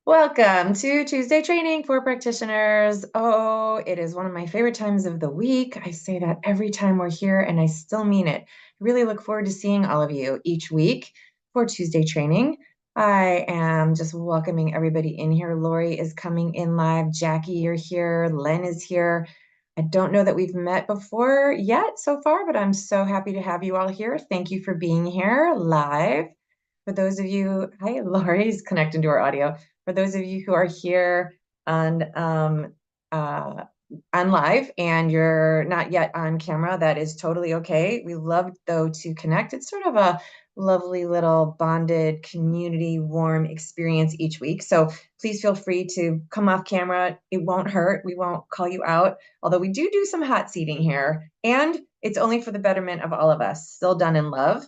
Welcome to Tuesday training for practitioners. Oh, it is one of my favorite times of the week. I say that every time we're here, and I still mean it. I really look forward to seeing all of you each week for Tuesday training. I am just welcoming everybody in here. Lori is coming in live. Jackie, you're here. Len is here. I don't know that we've met before yet so far, but I'm so happy to have you all here. Thank you for being here live. For those of you, hi, Lori's connecting to our audio. For those of you who are here on live and you're not yet on camera, that is totally okay. We love, though, to connect. It's sort of a lovely little bonded community warm experience each week. So please feel free to come off camera. It won't hurt. We won't call you out, although we do some hot seating here, and it's only for the betterment of all of us, still done in love.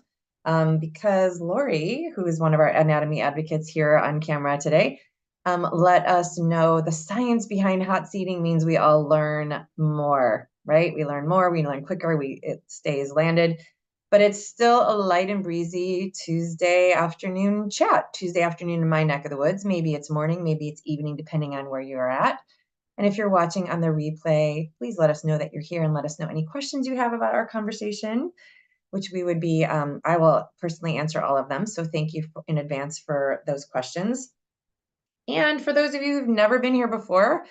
Because Lori, who is one of our anatomy advocates here on camera today, let us know the science behind hot seating means we all learn more, right? We learn more, we learn quicker, it stays landed. But it's still a light and breezy Tuesday afternoon chat, Tuesday afternoon in my neck of the woods. Maybe it's morning, maybe it's evening, depending on where you are at. And if you're watching on the replay, please let us know that you're here and let us know any questions you have about our conversation, which we would be, I will personally answer all of them. So thank you in advance for those questions. And for those of you who've never been here before,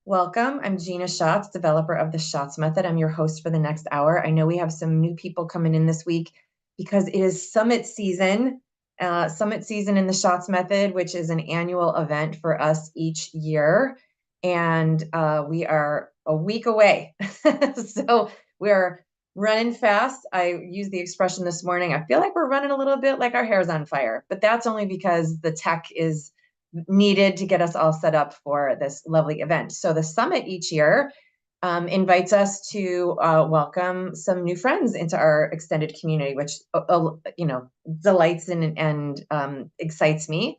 welcome. I'm Gina Schatz, developer of the Schatz Method. I'm your host for the next hour. I know we have some new people coming in this week because it is summit season in the Schatz Method, which is an annual event for us each year. And we are a week away. So we're running fast. I used the expression this morning. I feel like we're running a little bit like our hair's on fire, but that's only because the tech is needed to get us all set up for this lovely event. So the summit each year invites us to welcome some new friends into our extended community, which delights and excites me.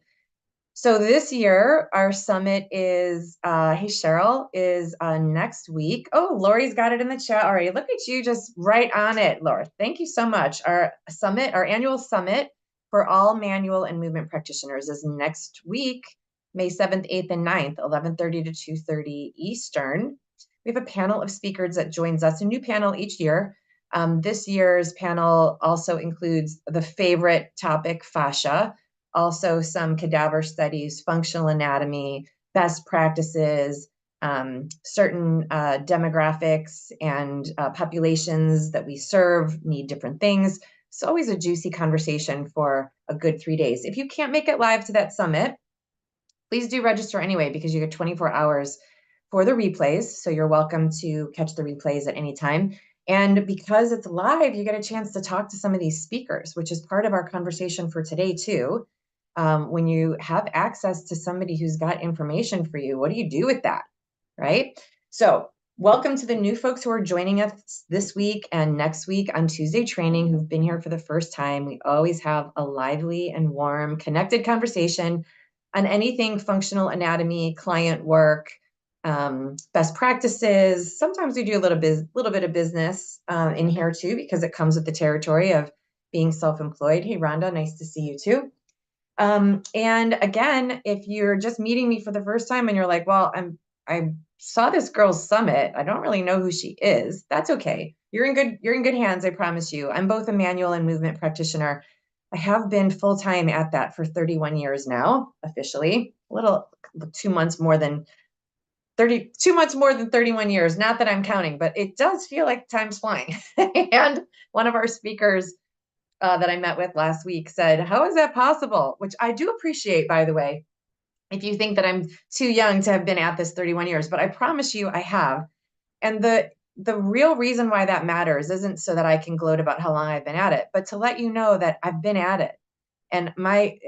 So this year, our summit is, hey, Cheryl, is next week. Oh, Lori's got it in the chat already. Look at you, just right on it, Laura. Thank you so much. Our annual summit for all manual and movement practitioners is next week, May 7th, 8th, and 9th, 11:30 to 2:30 Eastern. We have a panel of speakers that joins us, a new panel each year. This year's panel also includes the favorite topic, fascia, also some cadaver studies, functional anatomy, best practices, certain demographics and populations that we serve need different things. It's always a juicy conversation for a good 3 days. If you can't make it live to that summit, please do register anyway, because you get 24 hours for the replays. So you're welcome to catch the replays at any time. And because it's live, you get a chance to talk to some of these speakers, which is part of our conversation for today too. When you have access to somebody who's got information for you, what do you do with that, right? So welcome to the new folks who are joining us this week and next week on Tuesday training, who've been here for the first time. We always have a lively and warm, connected conversation on anything functional anatomy, client work, best practices. Sometimes we do a little bit of business in here too, because it comes with the territory of being self-employed. Hey, Rhonda, nice to see you too. And again, if you're just meeting me for the first time and you're like, well, I saw this girl's summit, I don't really know who she is. That's okay. You're in good hands, I promise you. I'm both a manual and movement practitioner. I have been full-time at that for 31 years now, officially. A little 2 months more than 31 years. Not that I'm counting, but it does feel like time's flying. And one of our speakers that I met with last week said, how is that possible? Which I do appreciate, by the way, if you think that I'm too young to have been at this 31 years, but I promise you I have. And the real reason why that matters isn't so that I can gloat about how long I've been at it, but to let you know that I've been at it. And my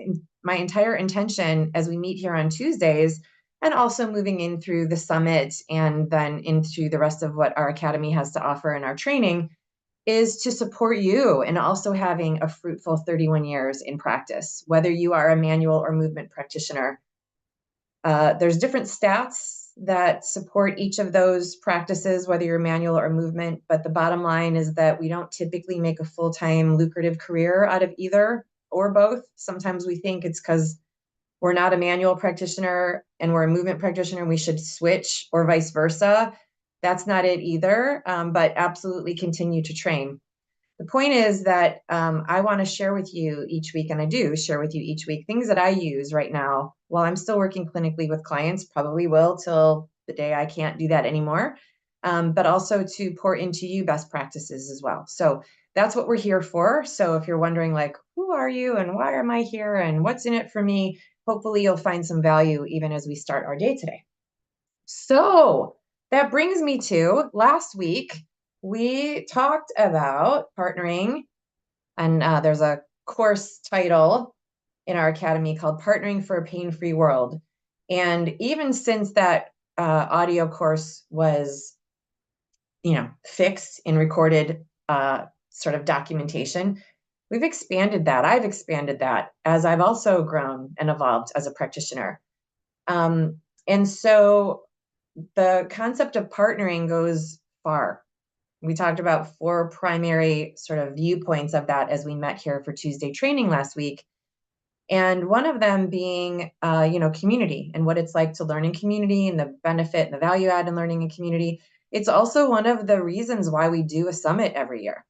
entire intention as we meet here on Tuesdays, and also moving in through the summit and then into the rest of what our academy has to offer in our training, is to support you in also having a fruitful 31 years in practice, whether you are a manual or movement practitioner. There's different stats that support each of those practices, whether you're manual or movement, but the bottom line is that we don't typically make a full-time lucrative career out of either or both. Sometimes we think it's because we're not a manual practitioner and we're a movement practitioner and we should switch or vice versa. That's not it either, but absolutely continue to train. The point is that I want to share with you each week, and I do share with you each week, things that I use right now while I'm still working clinically with clients, probably will till the day I can't do that anymore, but also to pour into you best practices as well. So that's what we're here for. So if you're wondering, like, who are you and why am I here and what's in it for me, hopefully you'll find some value even as we start our day today. So that brings me to last week, we talked about partnering, and there's a course title in our academy called Partnering for a Pain-Free World. And even since that audio course was, fixed and recorded sort of documentation, we've expanded that. I've expanded that as I've also grown and evolved as a practitioner. And so the concept of partnering goes far. We talked about 4 primary sort of viewpoints of that as we met here for Tuesday training last week. And one of them being, community and what it's like to learn in community and the benefit and the value add in learning in community. It's also one of the reasons why we do a summit every year,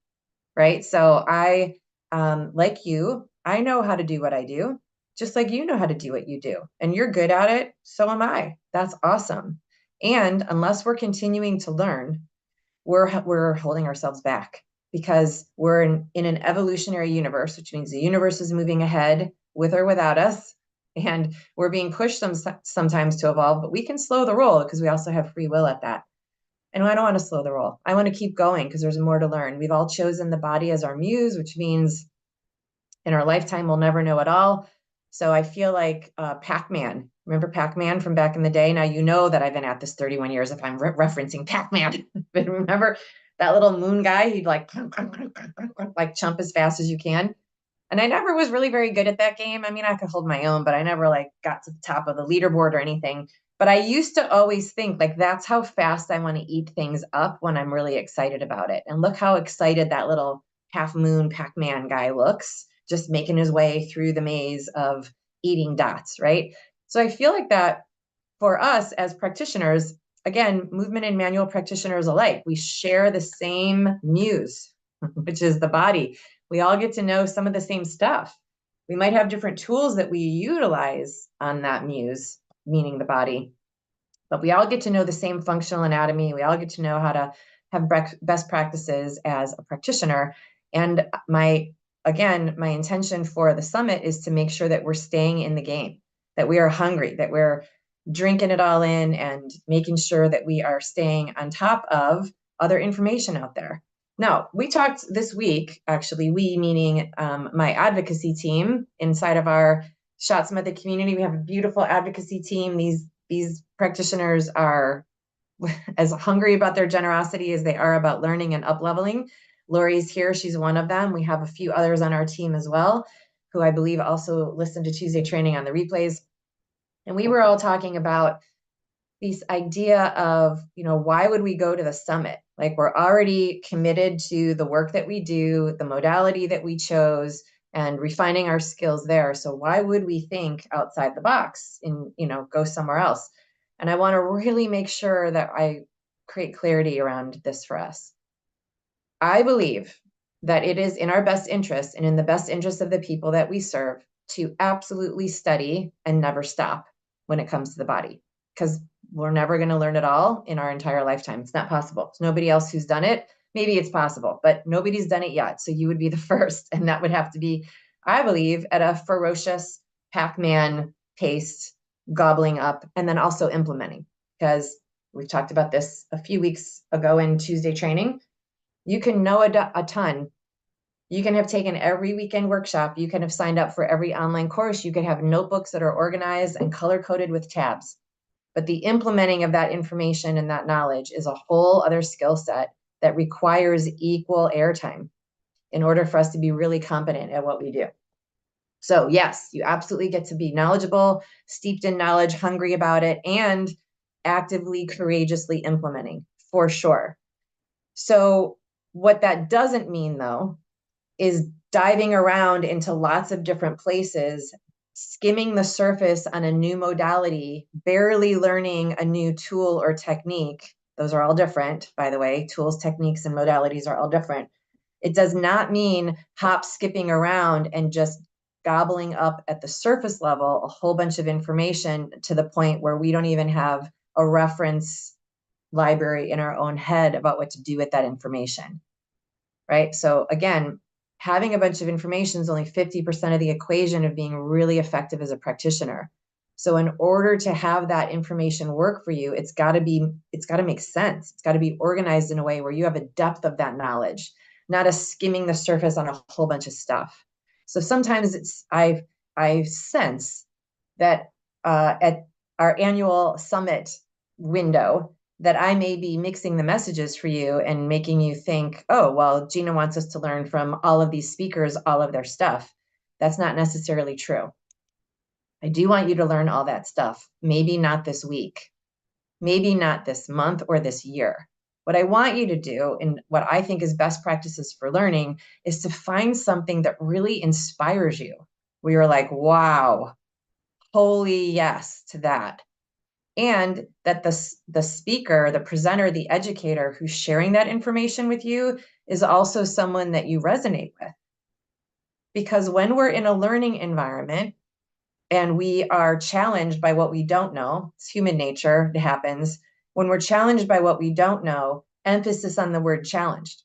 right? So I, like you, I know how to do what I do, just like you know how to do what you do. And you're good at it, so am I. That's awesome. And unless we're continuing to learn, we're holding ourselves back because we're in an evolutionary universe, which means the universe is moving ahead with or without us. And we're being pushed sometimes to evolve, but we can slow the roll because we also have free will at that. And I don't want to slow the roll. I want to keep going because there's more to learn. We've all chosen the body as our muse, which means in our lifetime, we'll never know it all. So I feel like Pac-Man. Remember Pac-Man from back in the day? Now you know that I've been at this 31 years if I'm referencing Pac-Man. But remember that little moon guy? He'd like jump as fast as you can. And I never was really very good at that game. I mean, I could hold my own, but I never got to the top of the leaderboard or anything. But I used to always think that's how fast I want to eat things up when I'm really excited about it. And look how excited that little half moon Pac-Man guy looks, just making his way through the maze of eating dots, right? So I feel like that for us as practitioners, again, movement and manual practitioners alike, we share the same muse, which is the body. We all get to know some of the same stuff. We might have different tools that we utilize on that muse, meaning the body, but we all get to know the same functional anatomy. We all get to know how to have best practices as a practitioner. And my intention for the summit is to make sure that we're staying in the game, that we are hungry, that we're drinking it all in and making sure that we are staying on top of other information out there. Now, we talked this week, actually, we meaning my advocacy team inside of our Shots Method community. We have a beautiful advocacy team. These practitioners are as hungry about their generosity as they are about learning and up-leveling. Lori's here. She's one of them. We have a few others on our team as well, who I believe also listen to Tuesday training on the replays. And we were all talking about this idea of, why would we go to the summit? We're already committed to the work that we do, the modality that we chose, and refining our skills there. So why would we think outside the box and, go somewhere else? And I want to really make sure that I create clarity around this for us. I believe that it is in our best interest and in the best interest of the people that we serve to absolutely study and never stop when it comes to the body, because we're never going to learn it all in our entire lifetime. It's not possible. There's nobody else who's done it. Maybe it's possible, but nobody's done it yet. So you would be the first. And that would have to be, I believe, at a ferocious Pac-Man pace, gobbling up, and then also implementing. Because we've talked about this a few weeks ago in Tuesday training. You can know a ton. You can have taken every weekend workshop. You can have signed up for every online course. You could have notebooks that are organized and color-coded with tabs. But the implementing of that information and that knowledge is a whole other skill set that requires equal airtime in order for us to be really competent at what we do. So yes, you absolutely get to be knowledgeable, steeped in knowledge, hungry about it, and actively, courageously implementing, for sure. So what that doesn't mean, though, is diving around into lots of different places skimming the surface on a new modality, barely learning a new tool or technique. Those are all different, by the way. Tools, techniques, and modalities are all different. It does not mean hop skipping around and just gobbling up at the surface level a whole bunch of information to the point where we don't even have a reference library in our own head about what to do with that information, right? So again, having a bunch of information is only 50% of the equation of being really effective as a practitioner. So in order to have that information work for you, it's got to make sense. It's got to be organized in a way where you have a depth of that knowledge, not a skimming the surface on a whole bunch of stuff. So sometimes I sense that at our annual summit window, that I may be mixing the messages for you and making you think, oh, well, Gina wants us to learn from all of these speakers, all of their stuff. That's not necessarily true. I do want you to learn all that stuff. Maybe not this week, maybe not this month or this year. What I want you to do, and what I think is best practices for learning, is to find something that really inspires you, where you're like, wow, holy yes to that. And that the speaker, the presenter, the educator who's sharing that information with you is also someone that you resonate with. Because when we're in a learning environment and we are challenged by what we don't know, it's human nature, it happens. When we're challenged by what we don't know, emphasis on the word challenged.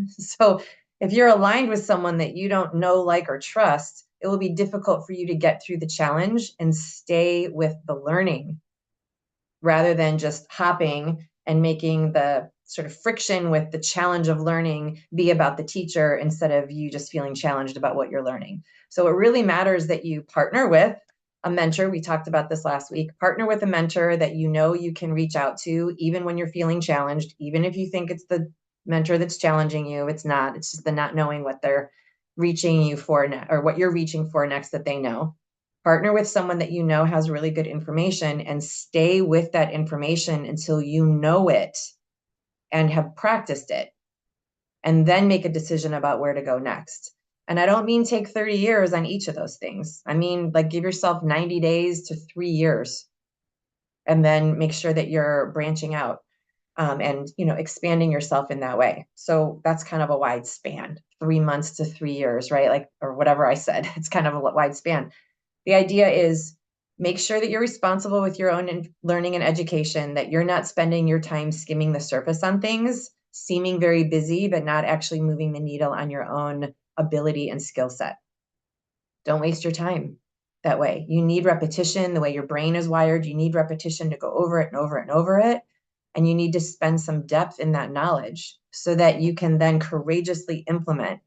So if you're aligned with someone that you don't know, like, or trust, it will be difficult for you to get through the challenge and stay with the learning, rather than just hopping and making the sort of friction with the challenge of learning be about the teacher instead of you just feeling challenged about what you're learning. So it really matters that you partner with a mentor. We talked about this last week. Partner with a mentor that you know you can reach out to, even when you're feeling challenged, even if you think it's the mentor that's challenging you. It's not. It's just the not knowing what they're reaching you for, or what you're reaching for next that they know. Partner with someone that you know has really good information and stay with that information until you know it and have practiced it, and then make a decision about where to go next. And I don't mean take 30 years on each of those things. I mean, like, give yourself 90 days to 3 years, and then make sure that you're branching out, and expanding yourself in that way. So that's kind of a wide span, 3 months to 3 years, right? Like, or whatever I said, it's kind of a wide span. The idea is, make sure that you're responsible with your own learning and education, that you're not spending your time skimming the surface on things, seeming very busy, but not actually moving the needle on your own ability and skill set. Don't waste your time that way. You need repetition. The way your brain is wired, you need repetition to go over it and over it and over it. And you need to spend some depth in that knowledge so that you can then courageously implement,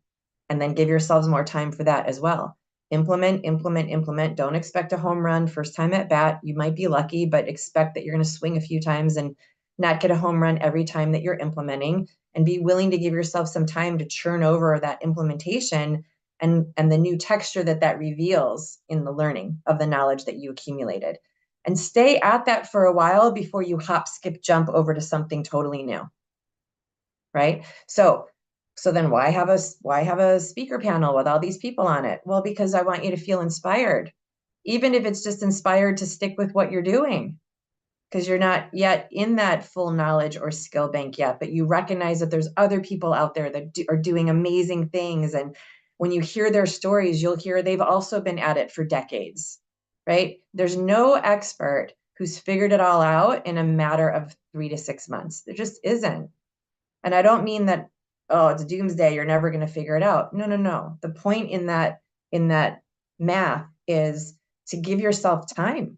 and then give yourselves more time for that as well. Implement, implement, implement. Don't expect a home run first time at bat. You might be lucky, but expect that you're going to swing a few times and not get a home run every time that you're implementing, and be willing to give yourself some time to churn over that implementation and the new texture that reveals in the learning of the knowledge that you accumulated. And stay at that for a while before you hop, skip, jump over to something totally new, right? So then why have a speaker panel with all these people on it? Well, because I want you to feel inspired, even if it's just inspired to stick with what you're doing, because you're not yet in that full knowledge or skill bank yet, but you recognize that there's other people out there that are doing amazing things. And when you hear their stories, you'll hear they've also been at it for decades, right? There's no expert who's figured it all out in a matter of 3 to 6 months. There just isn't. And I don't mean that, oh, it's doomsday, you're never going to figure it out. No, no, no. The point in that math is to give yourself time,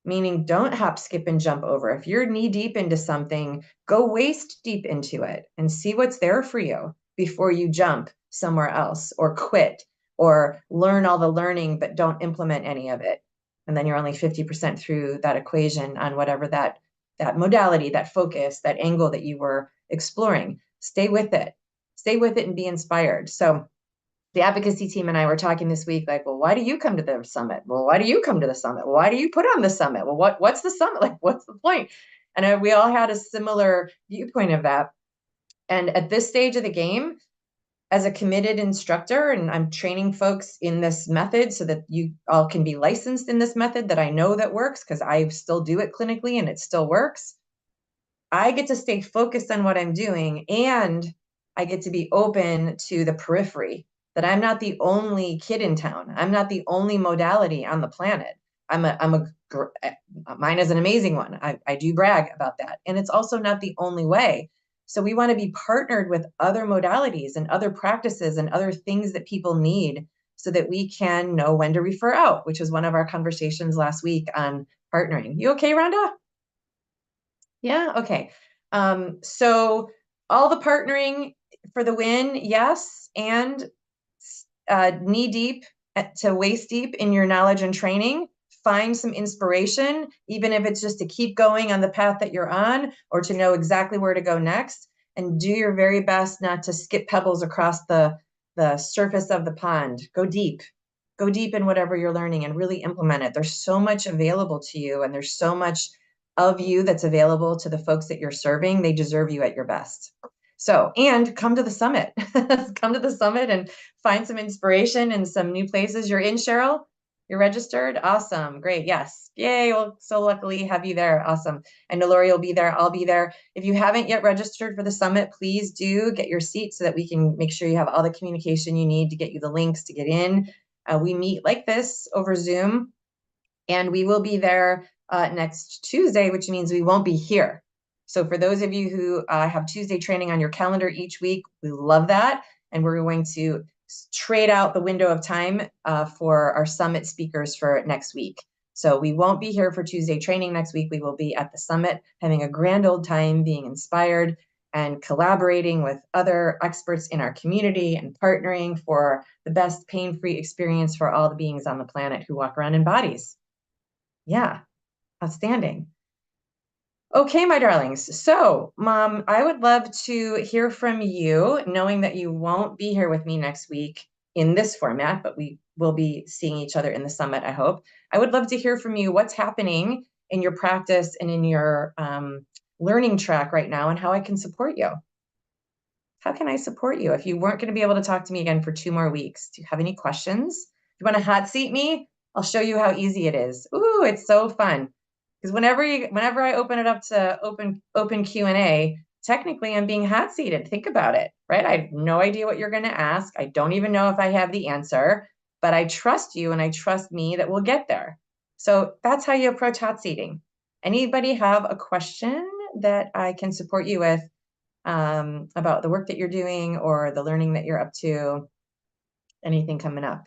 meaning don't hop, skip, and jump over. If you're knee deep into something, go waist deep into it and see what's there for you before you jump somewhere else or quit or learn all the learning but don't implement any of it. And then you're only 50% through that equation on whatever that modality, that focus, that angle that you were exploring. Stay with it and be inspired. So the advocacy team and I were talking this week, like, well, why do you come to the summit? Well, why do you come to the summit? Well, why do you put on the summit? Well, what's the summit? Like, what's the point? And we all had a similar viewpoint of that. And at this stage of the game, as a committed instructor, and I'm training folks in this method so that you all can be licensed in this method that I know that works, because I still do it clinically and it still works. I get to stay focused on what I'm doing, and I get to be open to the periphery, that I'm not the only kid in town. I'm not the only modality on the planet. Mine is an amazing one. I do brag about that. And it's also not the only way. So we want to be partnered with other modalities and other practices and other things that people need so that we can know when to refer out, which was one of our conversations last week on partnering. You okay, Rhonda? Yeah, okay. So all the partnering for the win, yes, and knee deep to waist deep in your knowledge and training. Find some inspiration, even if it's just to keep going on the path that you're on or to know exactly where to go next. And do your very best not to skip pebbles across the surface of the pond. Go deep. Go deep in whatever you're learning and really implement it. There's so much available to you, and there's so much of you that's available to the folks that you're serving. They deserve you at your best. So, and come to the summit. Come to the summit and find some inspiration in some new places. You're in, Cheryl? You're registered? Awesome. Great. Yes. Yay. Well, so luckily have you there. Awesome. I know Lori will be there. I'll be there. If you haven't yet registered for the summit, please do get your seat so that we can make sure you have all the communication you need to get you the links to get in. We meet like this over Zoom, and we will be there next Tuesday, which means we won't be here. So for those of you who have Tuesday training on your calendar each week, we love that. And we're going to trade out the window of time for our summit speakers for next week. So we won't be here for Tuesday training next week. We will be at the summit having a grand old time, being inspired and collaborating with other experts in our community and partnering for the best pain-free experience for all the beings on the planet who walk around in bodies. Yeah, outstanding. Okay, my darlings. So, Mom, I would love to hear from you, knowing that you won't be here with me next week in this format, but we will be seeing each other in the summit, I hope. I would love to hear from you what's happening in your practice and in your learning track right now and how I can support you. How can I support you if you weren't going to be able to talk to me again for 2 more weeks? Do you have any questions? You want to hot seat me? I'll show you how easy it is. Ooh, it's so fun. Because whenever I open it up to open Q&A, technically I'm being hot seated. Think about it, right? I have no idea what you're going to ask. I don't even know if I have the answer, but I trust you and I trust me that we'll get there. So that's how you approach hot seating. Anybody have a question that I can support you with about the work that you're doing or the learning that you're up to? Anything coming up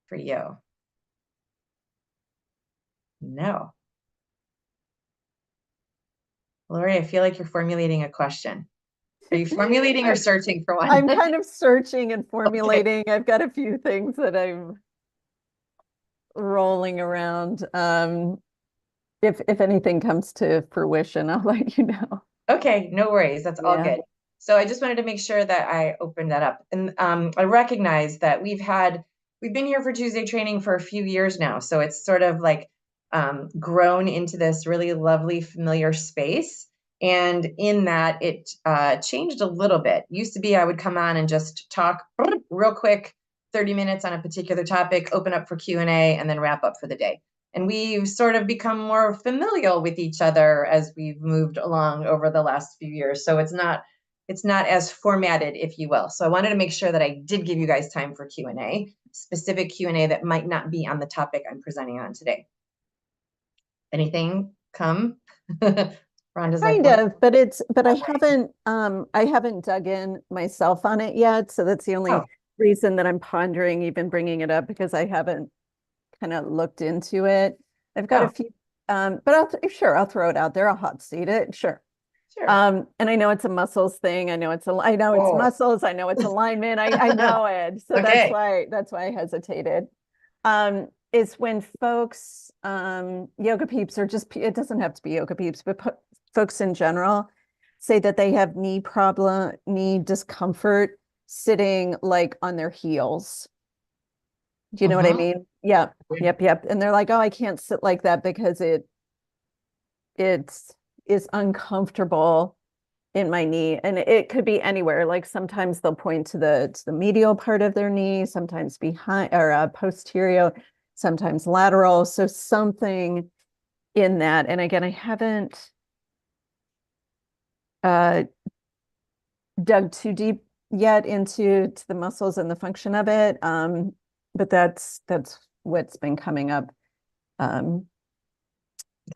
for you? No. Lori, I feel like you're formulating a question. Are you formulating or searching for one? I'm kind of searching and formulating. Okay. I've got a few things that I'm rolling around. If anything comes to fruition, I'll let you know. Okay, no worries. That's all good. So I just wanted to make sure that I opened that up. And I recognize that we've been here for Tuesday training for a few years now. So it's sort of like grown into this really lovely, familiar space. And in that, it changed a little bit. Used to be I would come on and just talk real quick, 30 minutes on a particular topic, open up for Q&A, and then wrap up for the day. And we've sort of become more familial with each other as we've moved along over the last few years. So it's not as formatted, if you will. So I wanted to make sure that I did give you guys time for Q&A, specific Q&A that might not be on the topic I'm presenting on today. Anything come? Rhonda's kind of, but I haven't dug in myself on it yet. So that's the only reason that I'm pondering even bringing it up, because I haven't kind of looked into it. I've got a few, but I'll throw it out there. I'll hot seat it. Sure. And I know it's a muscles thing. I know it's muscles. I know it's alignment. I know it. So okay. That's why I hesitated. Is when folks, yoga peeps, or just, it doesn't have to be yoga peeps, but folks in general say that they have knee discomfort sitting like on their heels. Do you know what I mean? Yeah. Yep. And they're like, oh, I can't sit like that because it is uncomfortable. in my knee, and it could be anywhere. Like sometimes they'll point to the medial part of their knee, sometimes behind or posterior, sometimes lateral. So something in that. And again, I haven't uh, dug too deep yet into the muscles and the function of it. But that's what's been coming up. Um,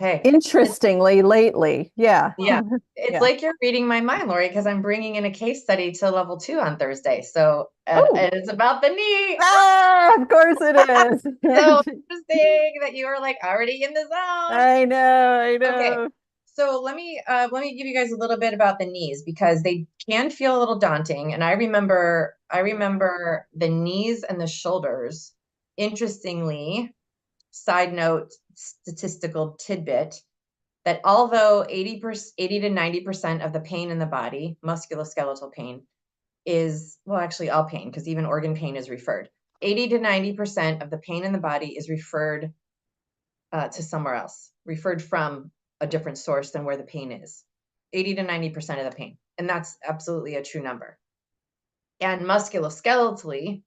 Okay. Interestingly lately. Yeah. Yeah. It's Yeah. like you're reading my mind, Lori, because I'm bringing in a case study to level 2 on Thursday. So, Oh, and it's about the knee. of course it is. So interesting that you are like already in the zone. I know, I Okay. know. So let me give you guys a little bit about the knees because they can feel a little daunting. And I remember the knees and the shoulders. Interestingly, side note, statistical tidbit, that although 80 to 90% of the pain in the body, musculoskeletal pain, is, well, actually all pain, because even organ pain is referred. 80 to 90% of the pain in the body is referred to somewhere else, referred from a different source than where the pain is. 80 to 90% of the pain. And that's absolutely a true number. And musculoskeletally,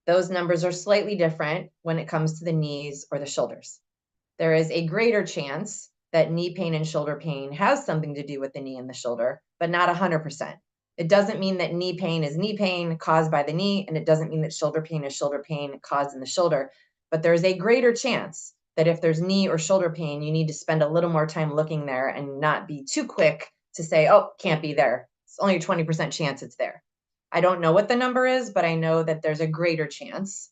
those numbers are slightly different when it comes to the knees or the shoulders. There is a greater chance that knee pain and shoulder pain has something to do with the knee and the shoulder, but not 100%. It doesn't mean that knee pain is knee pain caused by the knee, and it doesn't mean that shoulder pain is shoulder pain caused in the shoulder. But there's a greater chance that if there's knee or shoulder pain, you need to spend a little more time looking there and not be too quick to say, oh, can't be there. It's only a 20% chance it's there. I don't know what the number is, but I know that there's a greater chance,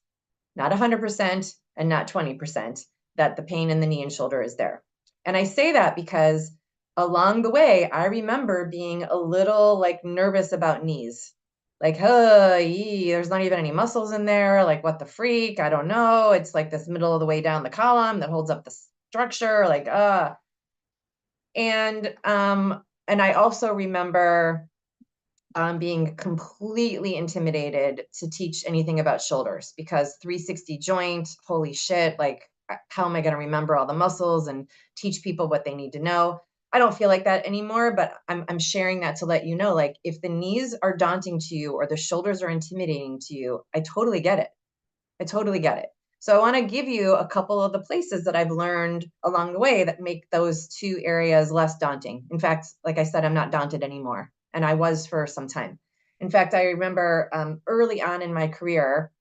not 100% and not 20%, that the pain in the knee and shoulder is there. And I say that because along the way, I remember being a little like nervous about knees. Like, there's not even any muscles in there. Like, what the freak? I don't know. It's like this middle of the way down the column that holds up the structure. Like, and I also remember being completely intimidated to teach anything about shoulders because 360 joint, holy shit, like how am I going to remember all the muscles and teach people what they need to know? I don't feel like that anymore, but I'm sharing that to let you know, like if the knees are daunting to you or the shoulders are intimidating to you, I totally get it. I totally get it. So I want to give you a couple of the places that I've learned along the way that make those two areas less daunting. In fact, like I said, I'm not daunted anymore, and I was for some time. In fact, I remember early on in my career,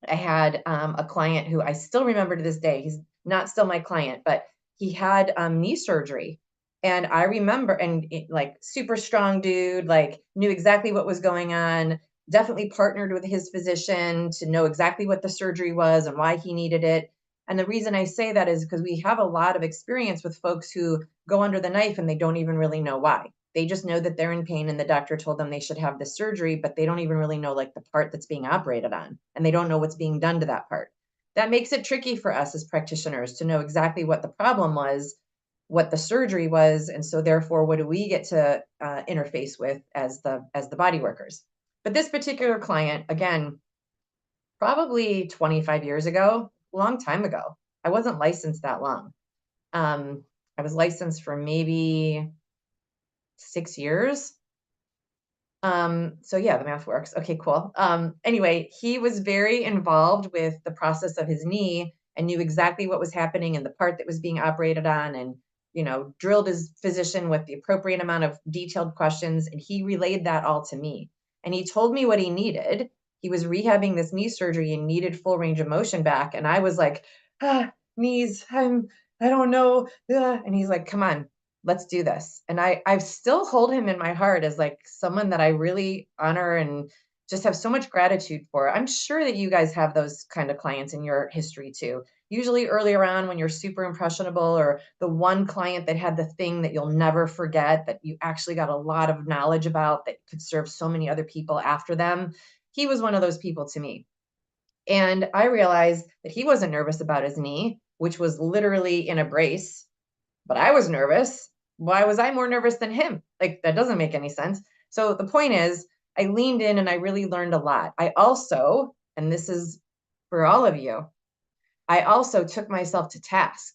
I had a client who I still remember to this day. He's not still my client, but he had knee surgery. And I remember, and like super strong dude, like knew exactly what was going on, definitely partnered with his physician to know exactly what the surgery was and why he needed it. And the reason I say that is because we have a lot of experience with folks who go under the knife and they don't even really know why. They just know that they're in pain and the doctor told them they should have this surgery, but they don't even really know like the part that's being operated on, and they don't know what's being done to that part. That makes it tricky for us as practitioners to know exactly what the problem was, what the surgery was, and so therefore, what do we get to interface with as the body workers? But this particular client, again, probably 25 years ago, a long time ago. I wasn't licensed that long. I was licensed for maybe 6 years. So yeah, the math works. Okay, cool. Anyway, he was very involved with the process of his knee and knew exactly what was happening and the part that was being operated on, and drilled his physician with the appropriate amount of detailed questions, and he relayed that all to me. And he told me what he needed. He was rehabbing this knee surgery and needed full range of motion back. And I was like, knees, I don't know. And he's like, come on, let's do this. And I still hold him in my heart as like someone that I really honor and just have so much gratitude for. I'm sure that you guys have those kind of clients in your history too. Usually earlier on when you're super impressionable, or the one client that had the thing that you'll never forget, that you actually got a lot of knowledge about that could serve so many other people after them. He was one of those people to me. And I realized that he wasn't nervous about his knee, which was literally in a brace, but I was nervous. Why was I more nervous than him? Like, that doesn't make any sense. So the point is, I leaned in and I really learned a lot. I also, and this is for all of you, I also took myself to task,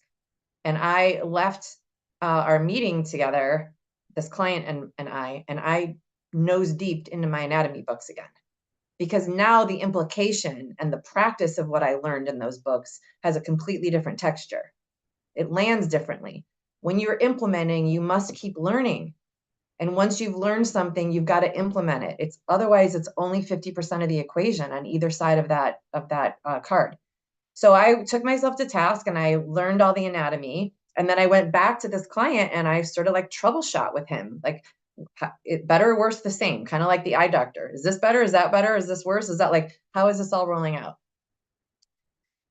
and I left our meeting together this client and I nose deep into my anatomy books again, because now the implication and the practice of what I learned in those books has a completely different texture. It lands differently. When you're implementing, you must keep learning. And once you've learned something, you've got to implement it. Otherwise it's only 50% of the equation on either side of that card. So I took myself to task and I learned all the anatomy. And then I went back to this client and I sort of like troubleshot with him, like, better, worse, the same, kind of like the eye doctor. Is this better? Is that better? Is this worse? Is that like, how is this all rolling out?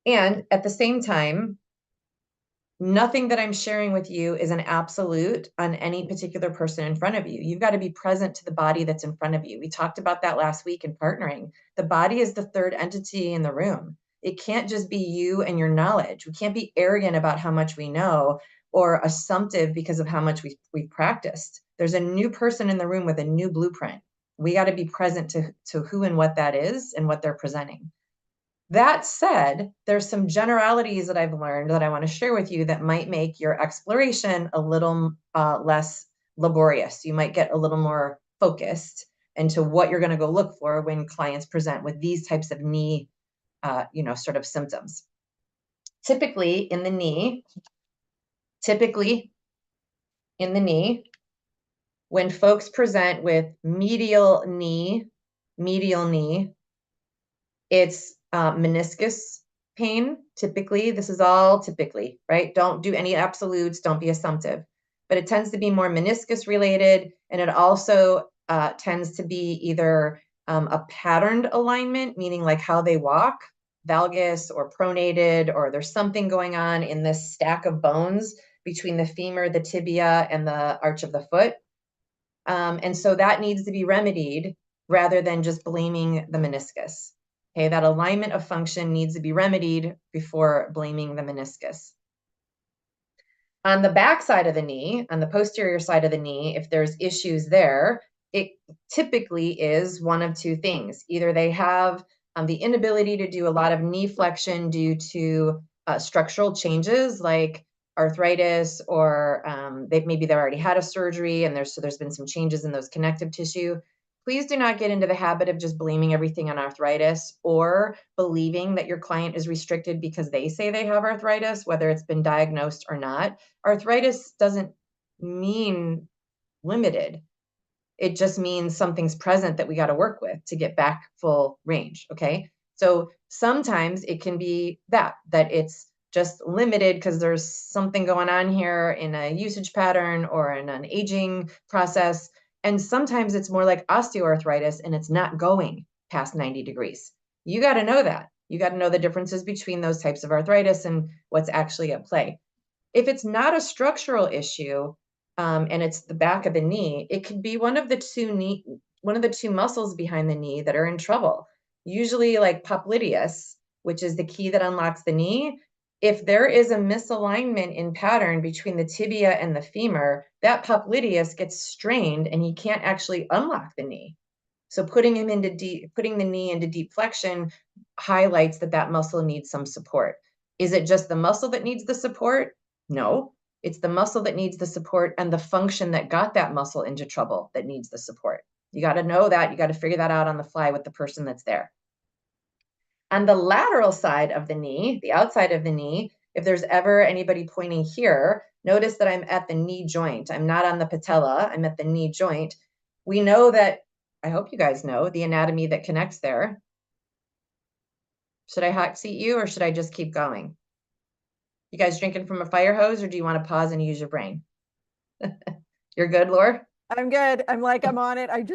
And at the same time, nothing that I'm sharing with you is an absolute on any particular person in front of you. You've got to be present to the body that's in front of you. We talked about that last week in partnering. The body is the third entity in the room. It can't just be you and your knowledge. We can't be arrogant about how much we know or assumptive because of how much we've practiced. There's a new person in the room with a new blueprint. We got to be present to who and what that is and what they're presenting. That said, there's some generalities that I've learned that I want to share with you that might make your exploration a little less laborious. You might get a little more focused into what you're going to go look for when clients present with these types of knee, sort of symptoms. Typically in the knee, when folks present with medial knee, it's meniscus pain. Typically, this is all typically, right? Don't do any absolutes, don't be assumptive. But it tends to be more meniscus related, and it also tends to be either a patterned alignment, meaning like how they walk, valgus or pronated, or there's something going on in this stack of bones between the femur, the tibia, and the arch of the foot. And so that needs to be remedied rather than just blaming the meniscus. Okay, that alignment of function needs to be remedied before blaming the meniscus. On the back side of the knee, on the posterior side of the knee, if there's issues there, it typically is one of two things. Either they have the inability to do a lot of knee flexion due to structural changes like arthritis, or they've already had a surgery and there's been some changes in those connective tissue. Please do not get into the habit of just blaming everything on arthritis or believing that your client is restricted because they say they have arthritis, whether it's been diagnosed or not. Arthritis doesn't mean limited. It just means something's present that we got to work with to get back full range, okay? So sometimes it can be that it's just limited because there's something going on here in a usage pattern or in an aging process. And sometimes it's more like osteoarthritis and it's not going past 90 degrees. You got to know that. You got to know the differences between those types of arthritis and what's actually at play. If it's not a structural issue and it's the back of the knee, it could be one of the two muscles behind the knee that are in trouble. Usually like popliteus, which is the key that unlocks the knee. If there is a misalignment in pattern between the tibia and the femur, that popliteus gets strained and he can't actually unlock the knee. So putting the knee into deep flexion highlights that muscle needs some support. Is it just the muscle that needs the support? No, it's the muscle that needs the support and the function that got that muscle into trouble that needs the support. You got to know that. You got to figure that out on the fly with the person that's there. On the lateral side of the knee, the outside of the knee, if there's ever anybody pointing here, notice that I'm at the knee joint. I'm not on the patella, I'm at the knee joint. We know that, I hope you guys know, the anatomy that connects there. Should I hot seat you or should I just keep going? You guys drinking from a fire hose or do you want to pause and use your brain? You're good, Laura? I'm good. I'm on it. I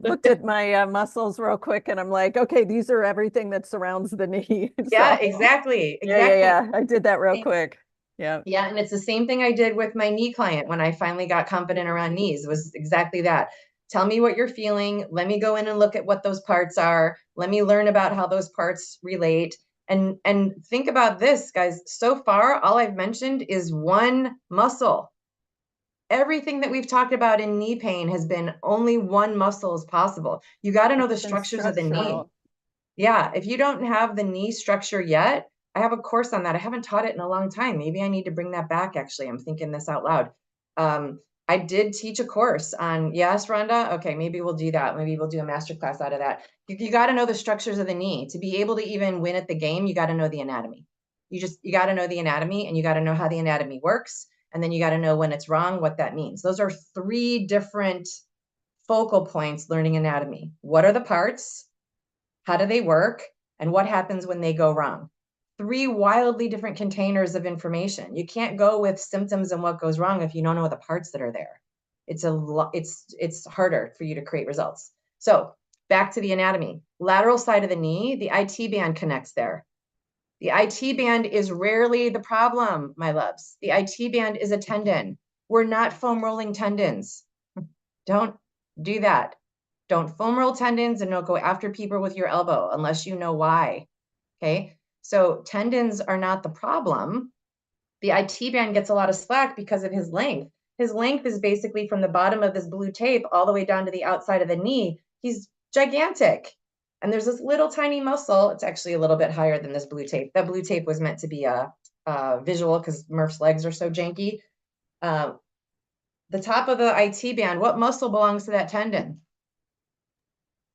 looked at my muscles real quick and I'm like, okay, these are everything that surrounds the knee. Yeah, exactly. Yeah. I did that real quick. Yeah. Yeah, and it's the same thing I did with my knee client when I finally got confident around knees. It was exactly that. Tell me what you're feeling. Let me go in and look at what those parts are. Let me learn about how those parts relate. And think about this, guys. So far, all I've mentioned is one muscle. Everything that we've talked about in knee pain has been only one muscle is possible. You got to know the structures of the knee. Yeah, if you don't have the knee structure yet, I have a course on that. I haven't taught it in a long time. Maybe I need to bring that back, actually. I'm thinking this out loud. I did teach a course on, yes, Rhonda? Okay, maybe we'll do that. Maybe we'll do a master class out of that. You got to know the structures of the knee. To be able to even win at the game, you got to know the anatomy. You got to know the anatomy, and you got to know how the anatomy works. And then you got to know when it's wrong, what that means. Those are 3 different focal points learning anatomy. What are the parts? How do they work? And what happens when they go wrong? 3 wildly different containers of information. You can't go with symptoms and what goes wrong if you don't know the parts that are there. It's harder for you to create results. So back to the anatomy. Lateral side of the knee, the IT band connects there. The IT band is rarely the problem, my loves. The IT band is a tendon. We're not foam rolling tendons. Don't do that. Don't foam roll tendons, and don't go after people with your elbow unless you know why. Okay. So tendons are not the problem. The IT band gets a lot of slack because of his length. His length is basically from the bottom of this blue tape all the way down to the outside of the knee. He's gigantic. And there's this little tiny muscle. It's actually a little bit higher than this blue tape. That blue tape was meant to be a visual because Murph's legs are so janky. The top of the IT band, what muscle belongs to that tendon?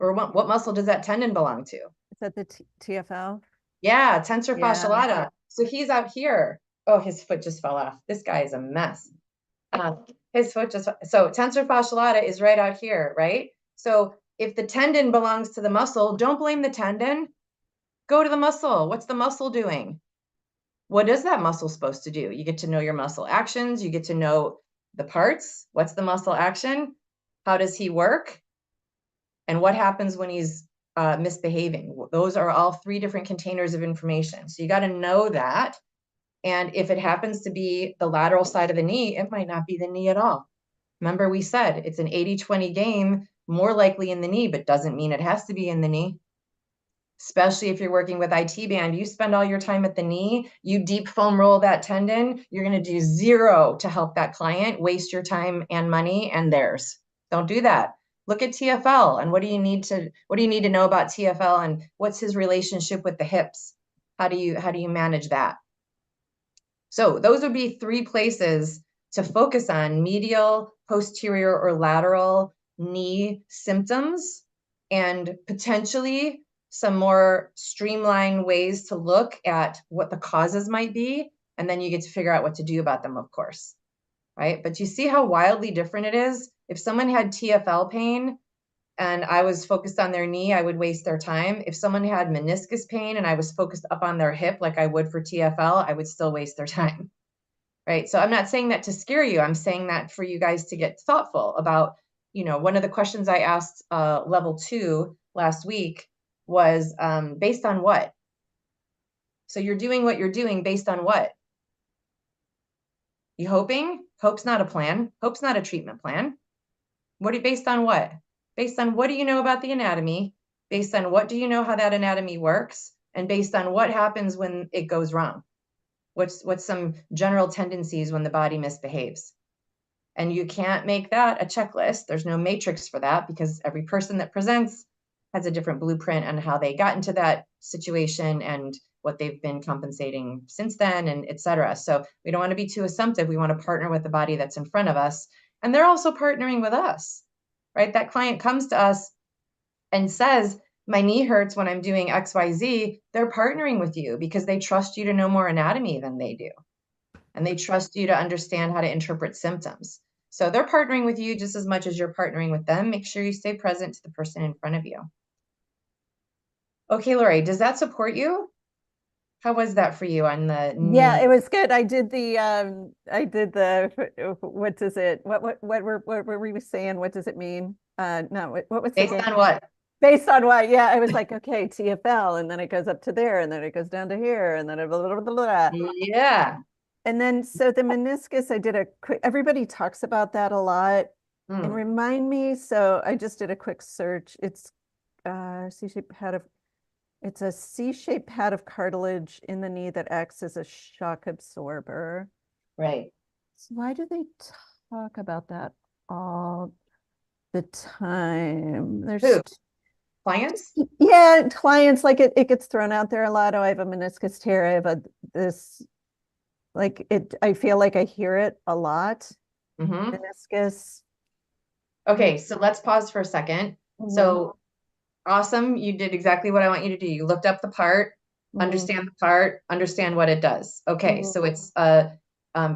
Or what muscle does that tendon belong to? Is that the TFL? Yeah, tensor Yeah. fasciolata. So he's out here. Oh, his foot just fell off. This guy is a mess. His foot just, so tensor fasciolata is right out here, right? So if the tendon belongs to the muscle, don't blame the tendon. Go to the muscle. What's the muscle doing? What is that muscle supposed to do? You get to know your muscle actions. You get to know the parts. What's the muscle action? How does he work? And what happens when he's misbehaving? Those are all 3 different containers of information. So you got to know that. And if it happens to be the lateral side of the knee, it might not be the knee at all. Remember, we said it's an 80-20 game, more likely in the knee, but doesn't mean it has to be in the knee. Especially if you're working with IT band, you spend all your time at the knee, you deep foam roll that tendon, you're going to do 0 to help that client, waste your time and money and theirs. Don't do that. Look at TFL and what do you need to know about TFL and what's his relationship with the hips? How do you manage that? So those would be 3 places to focus on: medial, posterior, or lateral knee symptoms, and potentially some more streamlined ways to look at what the causes might be. And then you get to figure out what to do about them, of course, right? But you see how wildly different it is? If someone had TFL pain and I was focused on their knee, I would waste their time. If someone had meniscus pain and I was focused up on their hip like I would for TFL, I would still waste their time, right? So I'm not saying that to scare you. I'm saying that for you guys to get thoughtful about, one of the questions I asked level 2 last week was based on what? So you're doing what you're doing based on what? You hoping? Hope's not a plan. Hope's not a treatment plan. Based on what? Based on what do you know about the anatomy? Based on what do you know how that anatomy works? And based on what happens when it goes wrong? What's some general tendencies when the body misbehaves? And you can't make that a checklist. There's no matrix for that because every person that presents has a different blueprint on how they got into that situation and what they've been compensating since then, and et cetera. So we don't want to be too assumptive. We want to partner with the body that's in front of us. And they're also partnering with us, right? That client comes to us and says, my knee hurts when I'm doing XYZ. They're partnering with you because they trust you to know more anatomy than they do. And they trust you to understand how to interpret symptoms. So they're partnering with you just as much as you're partnering with them. Make sure you stay present to the person in front of you. Okay, Lori, does that support you? How was that for you on the knee? Yeah, it was good. I did the what does it what were we saying? What does it mean? No, what was based on what? Based on what? Yeah, I was like, okay, TFL, and then it goes up to there, and then it goes down to here, and then blah, blah, blah, blah. Yeah. And then so the meniscus, I did a quick, everybody talks about that a lot. And remind me, so I just did a quick search. It's C-shaped pad of, it's a C-shaped pad of cartilage in the knee that acts as a shock absorber. Right. So why do they talk about that all the time? There's who? Clients? Yeah, clients, like it gets thrown out there a lot. Oh, I have a meniscus tear. I have this, like it, I feel like I hear it a lot. Mm-hmm. meniscus. Okay, so let's pause for a second. Mhm, So awesome. You did exactly what I want you to do. You looked up the part, mhm, understand the part, understand what it does. Okay, mhm. so it's a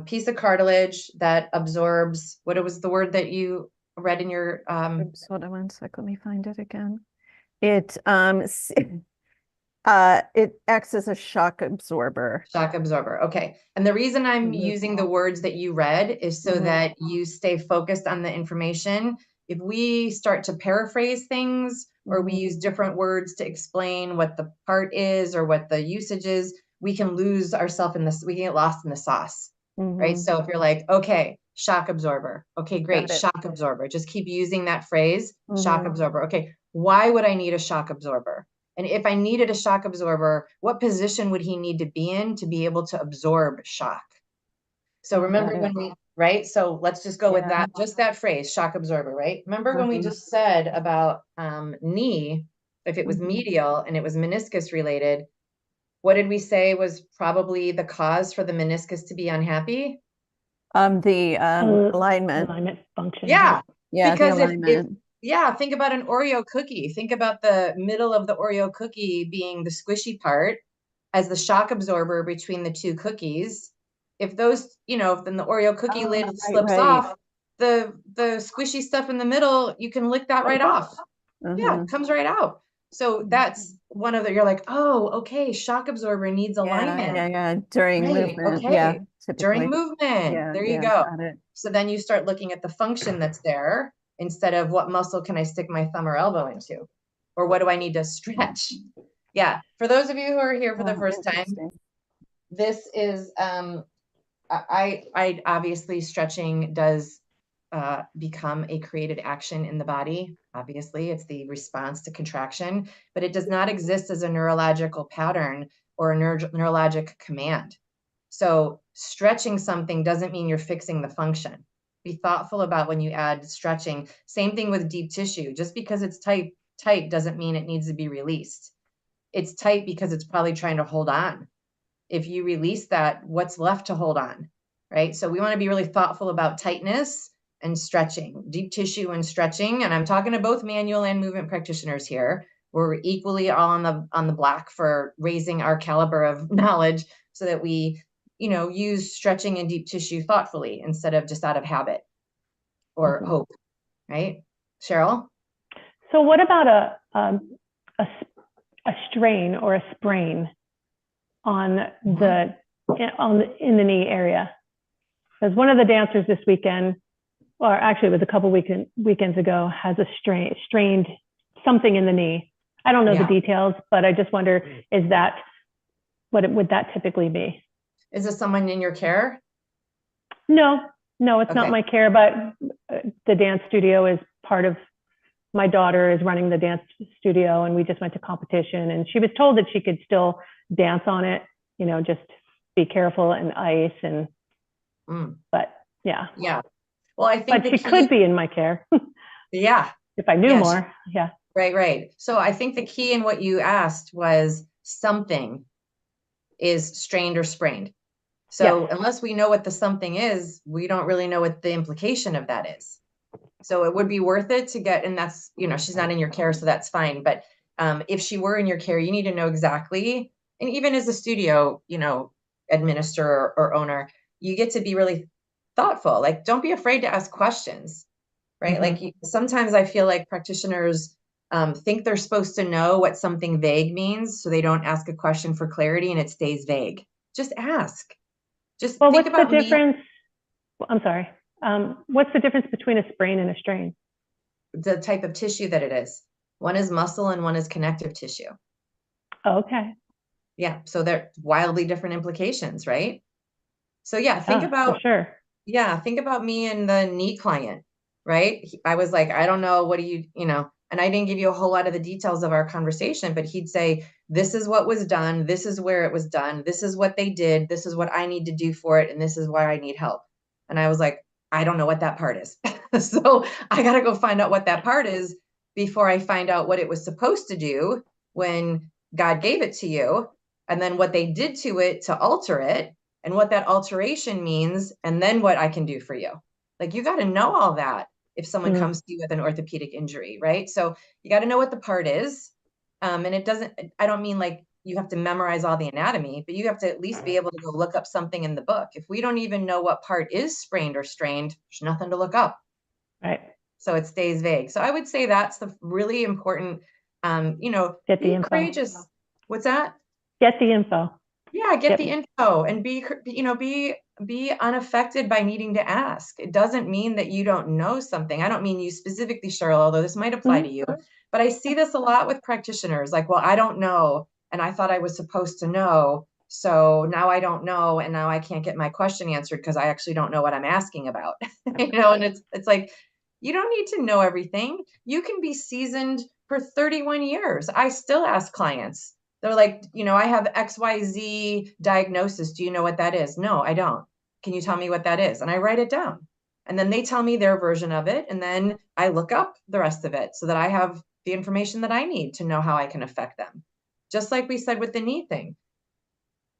piece of cartilage that absorbs, what was the word that you read in your Oops, hold on one sec. Let me find it again. It it acts as a shock absorber. shock absorber? Okay. And the reason I'm Mhm, using the words that you read is so mhm, that you stay focused on the information. If we start to paraphrase things or we mhm, use different words to explain what the part is or what the usage is, we can lose ourselves in this, we can get lost in the sauce, right? mhm. So if you're like, okay, shock absorber. Okay, great, Got it. shock absorber. Just keep using that phrase, shock Mhm, absorber. Okay, why would I need a shock absorber? And if I needed a shock absorber, what position would he need to be in to be able to absorb shock? So got remember it. when we, right? So let's just go with Yeah. that, just that phrase, shock absorber, right? Remember when we Mhm, just said about knee, if it was mhm. medial and it was meniscus related, what did we say was probably the cause for the meniscus to be unhappy? The alignment. Alignment function, yeah. Yeah, Yeah, the because if alignment. yeah, think about an Oreo cookie. Think about the middle of the Oreo cookie being the squishy part as the shock absorber between the two cookies. If those, if then the Oreo cookie Oh, lid right, slips right. off, the squishy stuff in the middle, you can lick that right off. Yeah, Uh-huh. it comes right out. So that's one of the, you're like, oh, okay, shock absorber needs Yeah, alignment. yeah, yeah. During Right. movement. Yeah, Okay. During typically. movement. Yeah, There you yeah, go. got it. So then you start looking at the function that's there instead of what muscle can I stick my thumb or elbow into? Or what do I need to stretch? Yeah. For those of you who are here for the Oh, first time, interesting. this is I obviously stretching does become a created action in the body. Obviously, it's the response to contraction, but it does not exist as a neurological pattern or a neurologic command. So stretching something doesn't mean you're fixing the function. Be thoughtful about when you add stretching. Same thing with deep tissue. Just because it's tight doesn't mean it needs to be released. It's tight because it's probably trying to hold on. If you release that, what's left to hold on, right? So we want to be really thoughtful about tightness and stretching, deep tissue and stretching. And I'm talking to both manual and movement practitioners here. We're equally all on the block for raising our caliber of knowledge so that we, use stretching and deep tissue thoughtfully instead of just out of habit or Mhm. hope, right? Cheryl? So what about a, a strain or a sprain on the in the knee area? Because one of the dancers this weekend, or actually it was a couple weekends ago, has a strained something in the knee. I don't know the Yeah. details, but I just wonder, is that would that typically be? Is this someone in your care? No, no, it's not Okay. my care, but the dance studio is part of, my daughter is running the dance studio, and we just went to competition, and she was told that she could still dance on it, just be careful and ice but yeah. Yeah. Well, I think But the she key, could be in my care yeah. if I knew Yeah, more. Yeah. right, right. So I think the key in what you asked was something is strained or sprained. Yes. So unless we know what the something is, we don't really know what the implication of that is. So it would be worth it to get, and that's, she's not in your care, so that's fine. But if she were in your care, you need to know exactly, and even as a studio, administrator or owner, you get to be really thoughtful. Like, don't be afraid to ask questions, right? Mm-hmm. Like sometimes I feel like practitioners think they're supposed to know what something vague means, so they don't ask a question for clarity and it stays vague. Just ask. Just Well, think what's the about me, difference? I'm sorry. What's the difference between a sprain and a strain? the type of tissue that it is. One is muscle and one is connective tissue. Okay. Yeah, so they're wildly different implications, right? So Yeah, for sure. think about me and the knee client, right? I was like, I don't know, what do you, and I didn't give you a whole lot of the details of our conversation, but he'd say, this is what was done, this is where it was done, this is what they did, this is what I need to do for it, and this is why I need help. And I was like, I don't know what that part is. So I got to go find out what that part is before I find out what it was supposed to do when God gave it to you, and then what they did to it to alter it, and what that alteration means, and then what I can do for you. Like you got to know all that if someone comes to you with an orthopedic injury, right? So you got to know what the part is. And it doesn't, I don't mean like you have to memorize all the anatomy, but you have to at least be able to go look up something in the book. If we don't even know what part is sprained or strained, there's nothing to look up. Right. So it stays vague. So I would say that's the really important, you know, Get the be info. courageous. What's that? Get the info. Yeah, get the info and be, you know, be unaffected by needing to ask. It doesn't mean that you don't know something. I don't mean you specifically, Cheryl, although this might apply to you, but I see this a lot with practitioners. Like, well, I don't know, and I thought I was supposed to know, so now I don't know, and now I can't get my question answered because I actually don't know what I'm asking about. You know, and it's like, you don't need to know everything. You can be seasoned for 31 years. I still ask clients. They're like, you know, I have XYZ diagnosis. Do you know what that is? No, I don't. Can you tell me what that is? And I write it down. And then they tell me their version of it. And then I look up the rest of it so that I have the information that I need to know how I can affect them. Just like we said with the knee thing.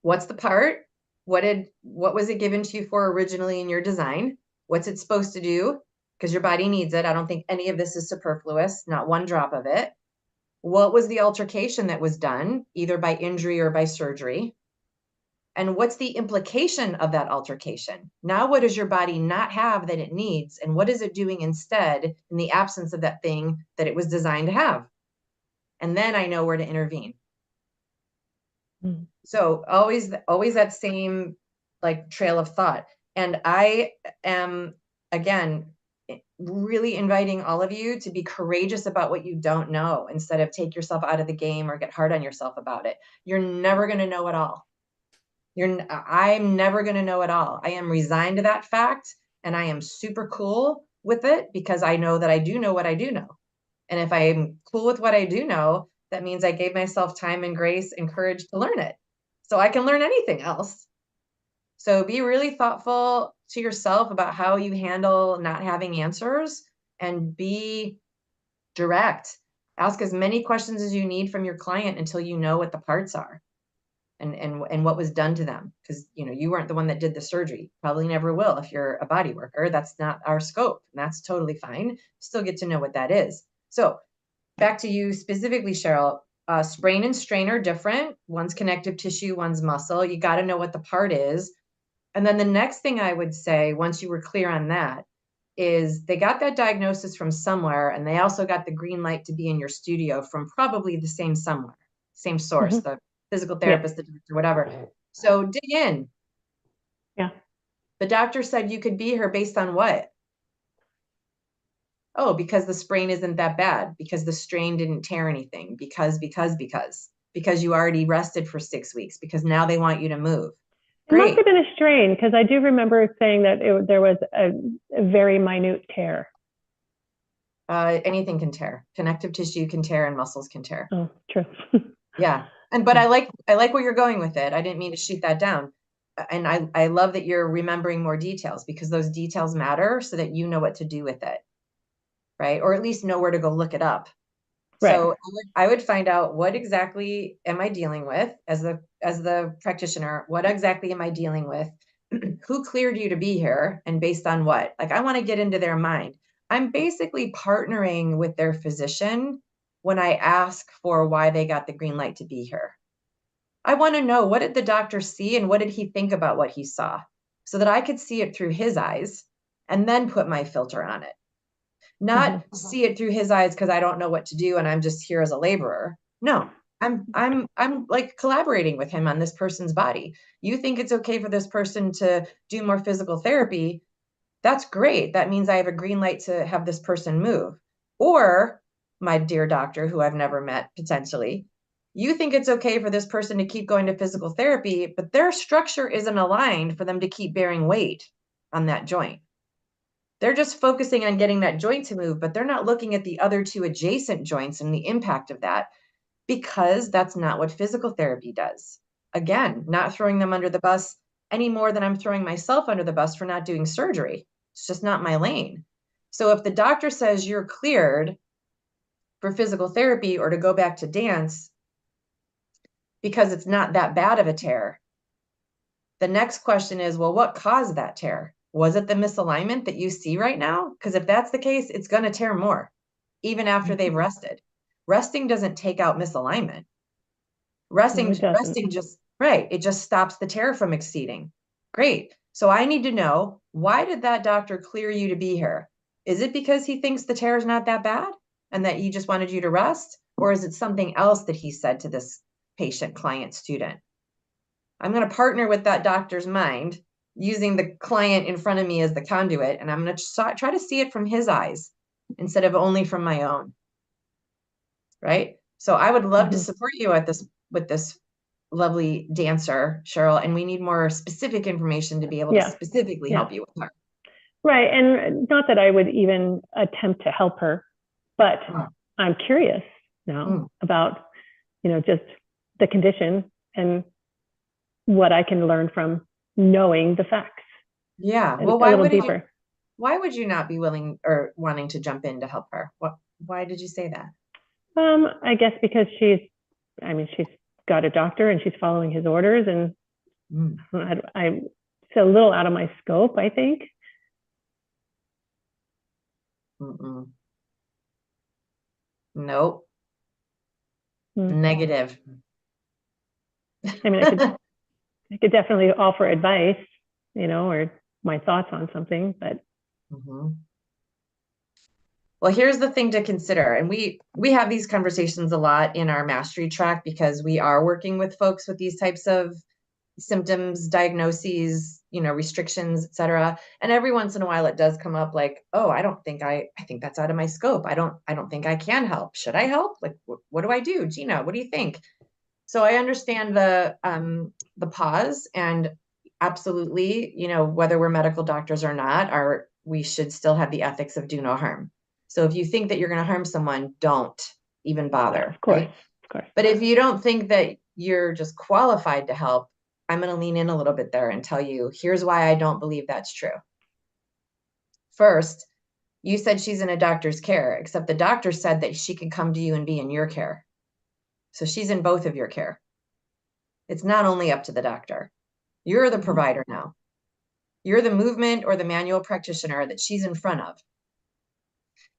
What's the part? What was it given to you for originally in your design? What's it supposed to do? Because your body needs it. I don't think any of this is superfluous, not one drop of it. What was the altercation that was done, either by injury or by surgery? And what's the implication of that altercation? Now, what does your body not have that it needs? And what is it doing instead in the absence of that thing that it was designed to have? And then I know where to intervene. So always that same like trail of thought. And I am, again, really inviting all of you to be courageous about what you don't know instead of take yourself out of the game or get hard on yourself about it. You're never going to know it all. I'm never going to know it all. I am resigned to that fact, and I am super cool with it because I know that I do know what I do know. And if I'm cool with what I do know, that means I gave myself time and grace and courage to learn it. So I can learn anything else. So be really thoughtful to yourself about how you handle not having answers and be direct. Ask as many questions as you need from your client until you know what the parts are and what was done to them. Because you know, you weren't the one that did the surgery. Probably never will if you're a body worker. That's not our scope. And that's totally fine. Still get to know what that is. So back to you specifically, Cheryl. Sprain and strain are different. One's connective tissue, one's muscle. You got to know what the part is. And then the next thing I would say, once you were clear on that, is they got that diagnosis from somewhere, and they also got the green light to be in your studio from probably the same somewhere, same source, the physical therapist, the doctor, whatever. So dig in. Yeah. The doctor said you could be here based on what? Oh, because the sprain isn't that bad, because the strain didn't tear anything, because you already rested for 6 weeks, because now they want you to move. Great. It must have been a strain, because I do remember saying that there was a very minute tear. Anything can tear. Connective tissue can tear and muscles can tear. Oh, true. Yeah. But I like where you're going with it. I didn't mean to shoot that down. And I love that you're remembering more details, because those details matter so that you know what to do with it. Right? Or at least know where to go look it up. Right. So I would find out, what exactly am I dealing with as the practitioner? What exactly am I dealing with? Who cleared you to be here, and based on what? Like, I want to get into their mind. I'm basically partnering with their physician when I ask for why they got the green light to be here. I want to know, what did the doctor see and what did he think about what he saw, so that I could see it through his eyes and then put my filter on it. Not see it through his eyes because I don't know what to do and I'm just here as a laborer. No, I'm like collaborating with him on this person's body. You think it's okay for this person to do more physical therapy? That's great. That means I have a green light to have this person move. Or, my dear doctor, who I've never met potentially, you think it's okay for this person to keep going to physical therapy, but their structure isn't aligned for them to keep bearing weight on that joint. They're just focusing on getting that joint to move, but they're not looking at the other two adjacent joints and the impact of that, because that's not what physical therapy does. Again, not throwing them under the bus any more than I'm throwing myself under the bus for not doing surgery. It's just not my lane. So if the doctor says you're cleared for physical therapy or to go back to dance because it's not that bad of a tear, the next question is, well, what caused that tear? Was it the misalignment that you see right now? Because if that's the case, it's going to tear more, even after they've rested. Resting doesn't take out misalignment. Resting just, right, it just stops the tear from exceeding. Great. So I need to know, why did that doctor clear you to be here? Is it because he thinks the tear is not that bad and that he just wanted you to rest? Or is it something else that he said to this patient, client, student? I'm going to partner with that doctor's mind using the client in front of me as the conduit, and I'm going to try to see it from his eyes instead of only from my own. Right? So I would love to support you at this with this lovely dancer, Cheryl, and we need more specific information to be able to specifically help you with her. Right. And not that I would even attempt to help her, but I'm curious now about, just the condition and what I can learn from knowing the facts. Yeah. Well, why would you not be willing or wanting to jump in to help her? Why did you say that? I guess because she's got a doctor and she's following his orders, and it's a little out of my scope, I think. Nope. Negative. I could definitely offer advice, or my thoughts on something, but. Well, here's the thing to consider. And we have these conversations a lot in our mastery track because we are working with folks with these types of symptoms, diagnoses, restrictions, et cetera. And every once in a while it does come up like, oh, I think that's out of my scope. I don't think I can help. Should I help? Like, what do I do? Gina, what do you think? So I understand the pause, and absolutely, whether we're medical doctors or not, we should still have the ethics of do no harm. So if you think that you're going to harm someone, don't even bother. Yeah, of course, right? Of course. But if you don't think that you're just qualified to help, I'm going to lean in a little bit there and tell you, here's why I don't believe that's true. First, you said she's in a doctor's care, except the doctor said that she can come to you and be in your care. So she's in both of your care. It's not only up to the doctor. You're the provider now. You're the movement or the manual practitioner that she's in front of.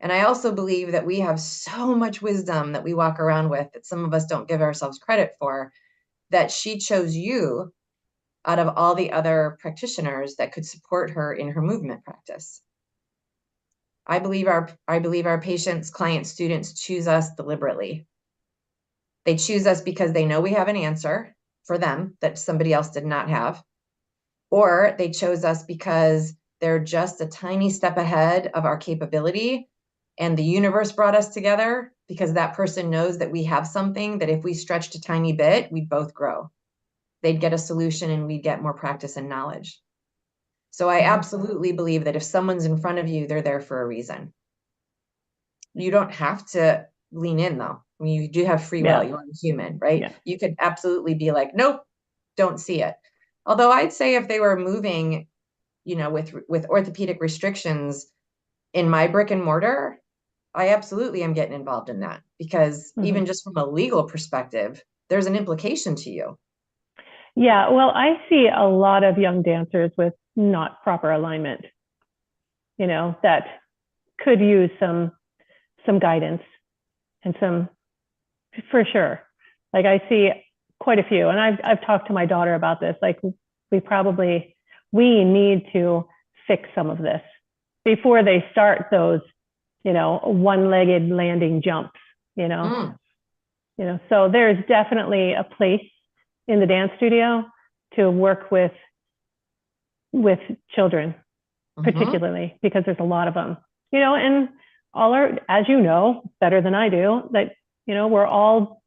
And I also believe that we have so much wisdom that we walk around with that some of us don't give ourselves credit for, that she chose you out of all the other practitioners that could support her in her movement practice. I believe our patients, clients, students choose us deliberately. They choose us because they know we have an answer for them that somebody else did not have, or they chose us because they're just a tiny step ahead of our capability, and the universe brought us together because that person knows that we have something that if we stretched a tiny bit, we'd both grow. They'd get a solution and we'd get more practice and knowledge. So I absolutely believe that if someone's in front of you, they're there for a reason. You don't have to lean in though. I mean, you do have free will. You're a human, right? Yeah. You could absolutely be like, nope, don't see it. Although I'd say if they were moving, with orthopedic restrictions in my brick and mortar, I absolutely am getting involved in that, because even just from a legal perspective, there's an implication to you. Yeah, well, I see a lot of young dancers with not proper alignment, that could use some guidance and for sure. Like I see quite a few, and I've talked to my daughter about this. Like we need to fix some of this before they start those, one-legged landing jumps, so there's definitely a place in the dance studio to work with children, particularly because there's a lot of them, and all are, as better than I do, that, we're all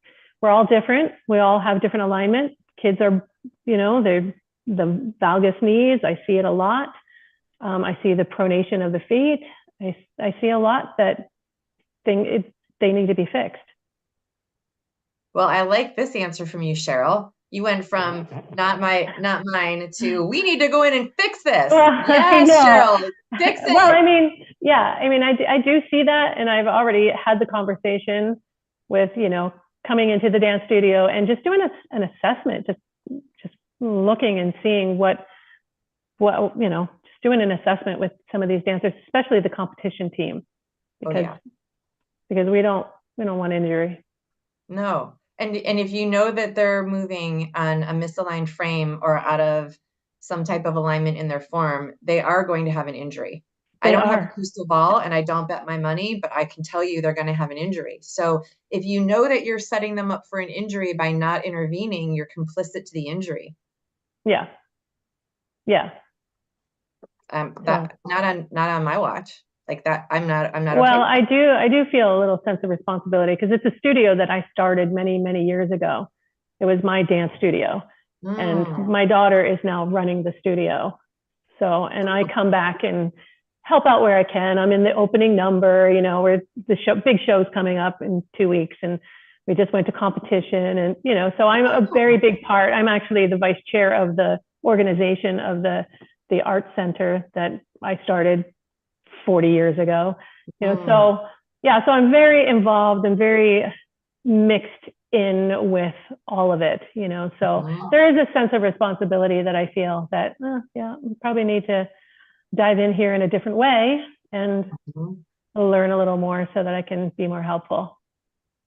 different. We all have different alignment. Kids are, they're the valgus knees. I see it a lot. I see the pronation of the feet. I see a lot that they need to be fixed. Well, I like this answer from you, Cheryl. You went from not mine to we need to go in and fix this. Yes, Cheryl, fix it. Well, I do see that, and I've already had the conversation with, coming into the dance studio and just doing an assessment, just looking and seeing what doing an assessment with some of these dancers, especially the competition team, because we don't want injury. No. And if you know that they're moving on a misaligned frame or out of some type of alignment in their form, they are going to have an injury. I don't have a crystal ball and I don't bet my money, but I can tell you they're going to have an injury. So if you know that you're setting them up for an injury by not intervening, you're complicit to the injury. Yeah. Yeah. That not on my watch. Like that, I'm not well, okay. I do feel a little sense of responsibility because it's a studio that I started many, many years ago. It was my dance studio. And my daughter is now running the studio. So, and I come back and help out where I can. I'm in the opening number, you know, where the big show's coming up in 2 weeks, and we just went to competition, and, you know, so I'm a very big part. I'm actually the vice chair of the organization of the art center that I started 40 years ago, you know, so yeah, so I'm very involved and very mixed in with all of it, you know, so there is a sense of responsibility that I feel that, yeah, we probably need to dive in here in a different way and learn a little more so that I can be more helpful.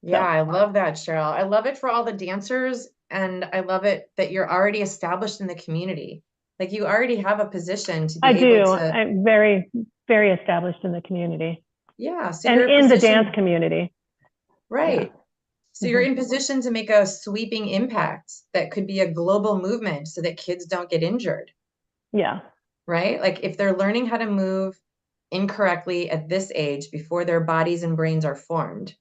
Yeah, I love that, Cheryl. I love it for all the dancers, and I love it that you're already established in the community. Like you already have a position to be able to. I'm very, very established in the community. Yeah, so and you're in the dance community. Right. Yeah. So you're in position to make a sweeping impact that could be a global movement so that kids don't get injured. Yeah. Right? Like if they're learning how to move incorrectly at this age before their bodies and brains are formed,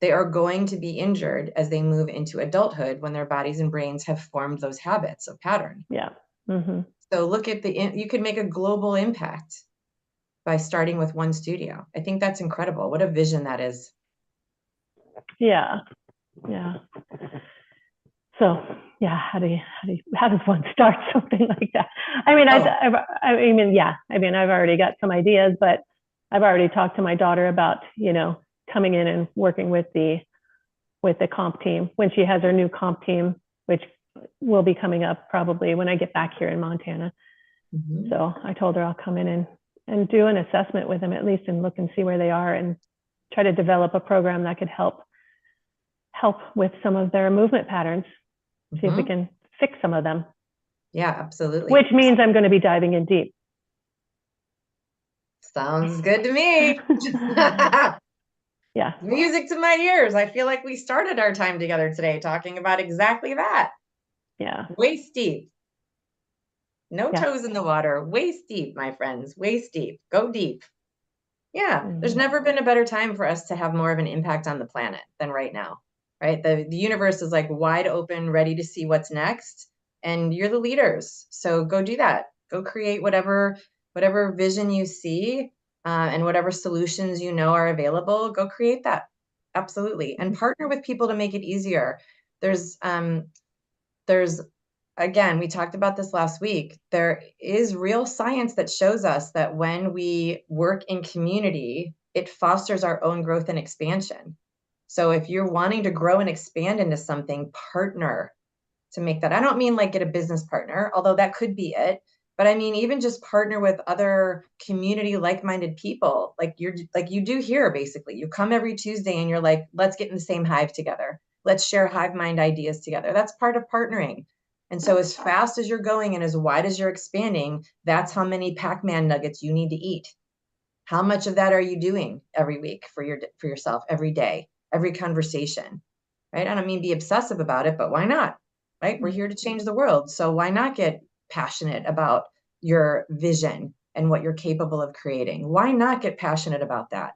they are going to be injured as they move into adulthood when their bodies and brains have formed those habits of pattern. Yeah. So look at you could make a global impact by starting with one studio. I think that's incredible. What a vision that is. Yeah. Yeah. So yeah, how does one start something like that? I mean, I've already got some ideas, but I've already talked to my daughter about, you know, coming in and working with the comp team when she has her new comp team, which will be coming up probably when I get back here in Montana. So I told her I'll come in and do an assessment with them at least and look and see where they are and try to develop a program that could help with some of their movement patterns. See if we can fix some of them. Yeah, absolutely. Which means I'm going to be diving in deep. Sounds good to me. Yeah. Music to my ears. I feel like we started our time together today talking about exactly that. Yeah. Waist deep. No toes in the water. Waist deep, my friends. Waist deep. Go deep. Yeah. There's never been a better time for us to have more of an impact on the planet than right now. Right? The universe is like wide open, ready to see what's next. And you're the leaders. So go do that. Go create whatever vision you see and whatever solutions you know are available. Go create that. Absolutely. And partner with people to make it easier. There's again, we talked about this last week. There is real science that shows us that when we work in community, it fosters our own growth and expansion. So if you're wanting to grow and expand into something, partner to make that. I don't mean like get a business partner, although that could be it. But I mean, even just partner with other community like-minded people, like you do here, basically. You come every Tuesday and you're like, let's get in the same hive together. Let's share hive mind ideas together. That's part of partnering. And so as fast as you're going and as wide as you're expanding, that's how many Pac-Man nuggets you need to eat. How much of that are you doing every week for yourself, every day? Every conversation, right? I don't mean be obsessive about it, but why not, right? We're here to change the world. So why not get passionate about your vision and what you're capable of creating? Why not get passionate about that?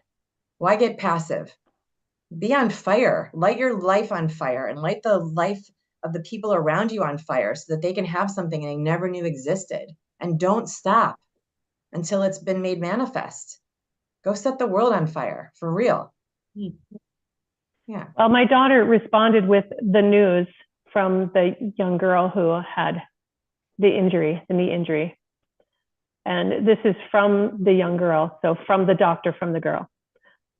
Why get passive? Be on fire, light your life on fire and light the life of the people around you on fire so that they can have something they never knew existed. And don't stop until it's been made manifest. Go set the world on fire for real. Yeah. Well, my daughter responded with the news from the young girl who had the knee injury. And this is from the young girl, so from the doctor, from the girl.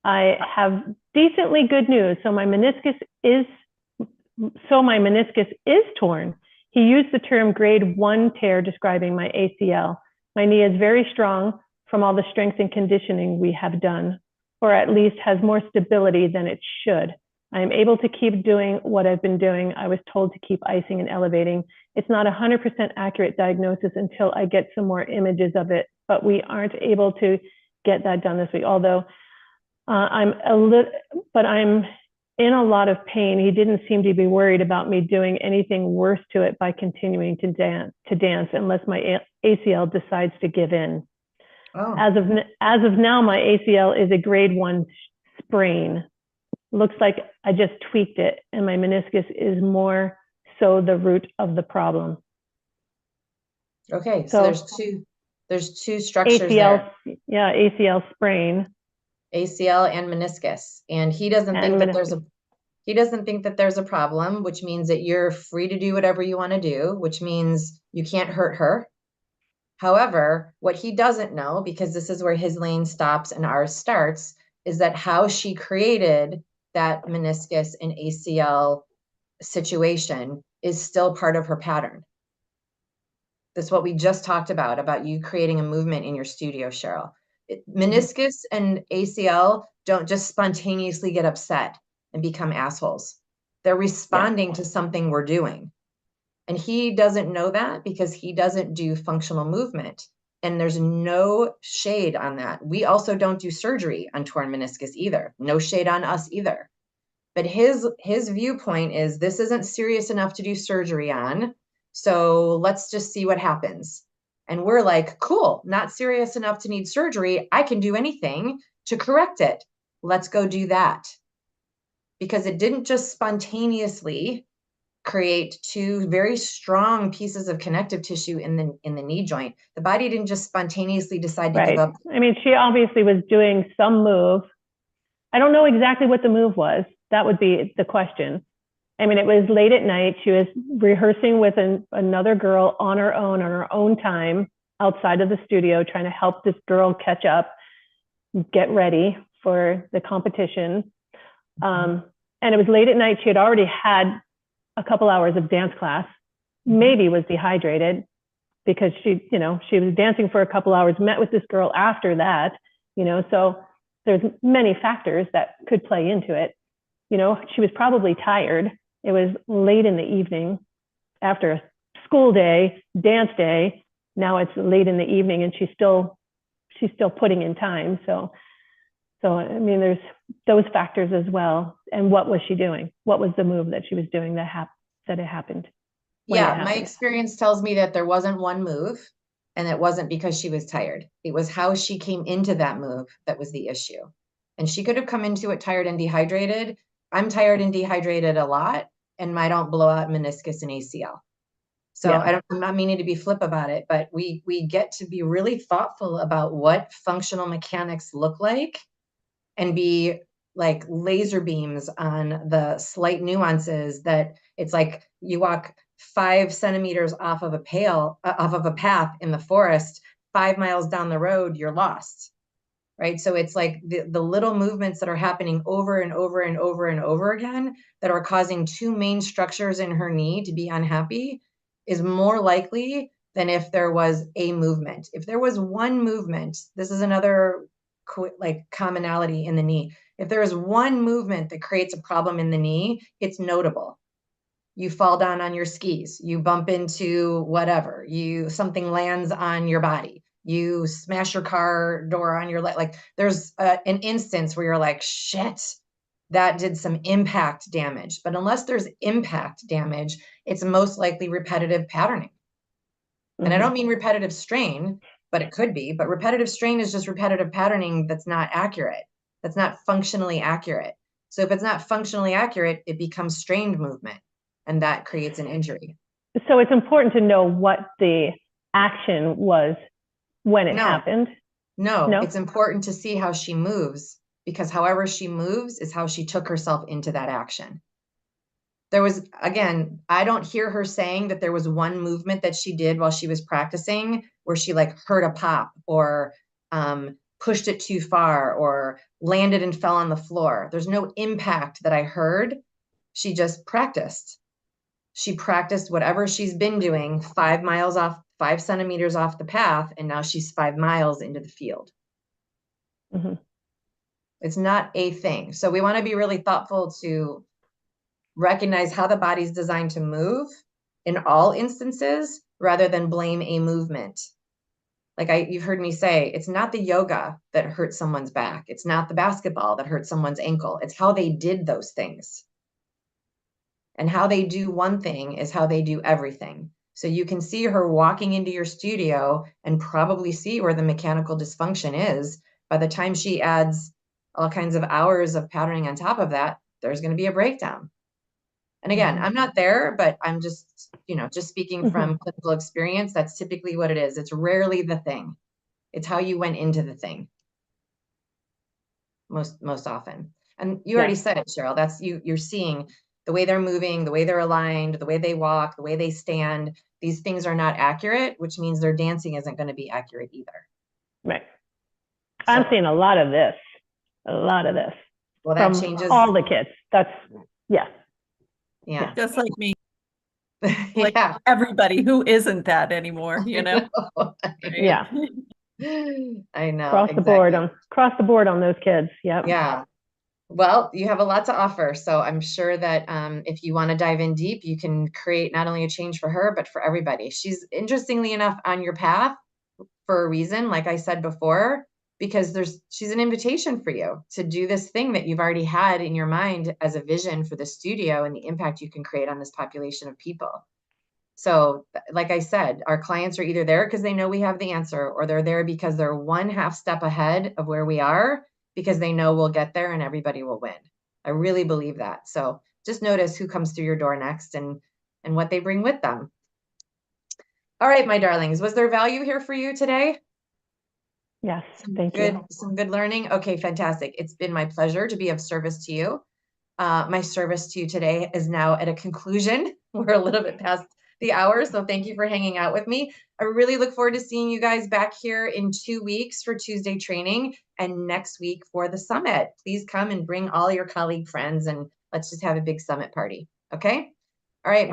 I have decently good news. So my meniscus is torn. He used the term grade 1 tear describing my ACL. My knee is very strong from all the strength and conditioning we have done, or at least has more stability than it should. I am able to keep doing what I've been doing. I was told to keep icing and elevating. It's not a 100% accurate diagnosis until I get some more images of it, but we aren't able to get that done this week. Although I'm in a lot of pain. He didn't seem to be worried about me doing anything worse to it by continuing to dance unless my ACL decides to give in. Oh. As of now, my ACL is a grade 1 sprain. Looks like I just tweaked it, and my meniscus is more so the root of the problem. Okay, so there's two structures ACL, there. yeah, ACL sprain. ACL and meniscus, and he doesn't think that there's a problem, which means that you're free to do whatever you want to do, which means you can't hurt her. However, what he doesn't know, because this is where his lane stops and ours starts, is that how she created that meniscus and ACL situation is still part of her pattern. That's what we just talked about you creating a movement in your studio, Cheryl. Meniscus and ACL don't just spontaneously get upset and become assholes. They're responding to something we're doing. And he doesn't know that because he doesn't do functional movement. And there's no shade on that. We also don't do surgery on torn meniscus either. No shade on us either. But his viewpoint is this isn't serious enough to do surgery on. So let's just see what happens. And we're like, cool, not serious enough to need surgery. I can do anything to correct it. Let's go do that. Because it didn't just spontaneously create two very strong pieces of connective tissue in the knee joint. The body didn't just spontaneously decide to give up. I mean, she obviously was doing some move. I don't know exactly what the move was. That would be the question. I mean, it was late at night. She was rehearsing with another girl on her own time outside of the studio, trying to help this girl catch up, get ready for the competition. And it was late at night. She had already had a couple hours of dance class, maybe was dehydrated because she was dancing for a couple hours, met with this girl after that, so there's many factors that could play into it. She was probably tired. It was late in the evening after a school day, dance day. Now it's late in the evening and she's still putting in time. So I mean, there's those factors as well. And what was she doing? What was the move that she was doing that it happened? Yeah, my experience tells me that there wasn't one move, and it wasn't because she was tired. It was how she came into that move that was the issue. And she could have come into it tired and dehydrated. I'm tired and dehydrated a lot, and I don't blow out meniscus and ACL. So I'm not meaning to be flip about it, but we get to be really thoughtful about what functional mechanics look like and be like laser beams on the slight nuances that it's like you walk 5 centimeters off of a path in the forest, 5 miles down the road, you're lost, right? So it's like the little movements that are happening over and over and over and over again that are causing 2 main structures in her knee to be unhappy is more likely than if there was a movement. If there was one movement, this is another commonality in the knee. If there is one movement that creates a problem in the knee, it's notable. You fall down on your skis, you bump into whatever, something lands on your body, you smash your car door on your leg. Like there's an instance where you're like, shit, that did some impact damage. But unless there's impact damage, it's most likely repetitive patterning. And I don't mean repetitive strain, but it could be. But repetitive strain is just repetitive patterning that's not accurate. That's not functionally accurate. So if it's not functionally accurate, it becomes strained movement, and that creates an injury. So it's important to know what the action was when it happened. No, it's important to see how she moves, because however she moves is how she took herself into that action. There was, again, I don't hear her saying that there was one movement that she did while she was practicing where she like heard a pop or pushed it too far or landed and fell on the floor. There's no impact that I heard. She just practiced. She practiced whatever she's been doing 5 5 centimeters off the path, and now she's 5 miles into the field. Mm-hmm. It's not a thing. So we want to be really thoughtful to recognize how the body's designed to move in all instances, rather than blame a movement. Like you've heard me say, it's not the yoga that hurt someone's back. It's not the basketball that hurt someone's ankle. It's how they did those things. And how they do one thing is how they do everything. So you can see her walking into your studio and probably see where the mechanical dysfunction is. By the time she adds all kinds of hours of patterning on top of that, there's going to be a breakdown. And again, I'm not there, but I'm just, just speaking from clinical experience. That's typically what it is. It's rarely the thing. It's how you went into the thing. Most often. And you already said it, Cheryl. That's you're seeing the way they're moving, the way they're aligned, the way they walk, the way they stand. These things are not accurate, which means their dancing isn't going to be accurate either. Right. So, I'm seeing a lot of this. Well, that changes all the kids. That's yeah. Just like me. Like everybody who isn't that anymore, Yeah. I know. Across the board on those kids. Yep. Yeah. Well, you have a lot to offer. So I'm sure that if you want to dive in deep, you can create not only a change for her, but for everybody. She's interestingly enough on your path for a reason, like I said before, because she's an invitation for you to do this thing that you've already had in your mind as a vision for the studio and the impact you can create on this population of people. So like I said, our clients are either there because they know we have the answer, or they're there because they're 1/2 step ahead of where we are, because they know we'll get there and everybody will win. I really believe that. So just notice who comes through your door next and what they bring with them. All right, my darlings, was there value here for you today? Yes, thank you. Some good learning. Okay, fantastic. It's been my pleasure to be of service to you. My service to you today is now at a conclusion. We're a little bit past the hour, so thank you for hanging out with me. I really look forward to seeing you guys back here in 2 weeks for Tuesday training and next week for the summit. Please come and bring all your colleague friends and let's just have a big summit party. Okay? All right.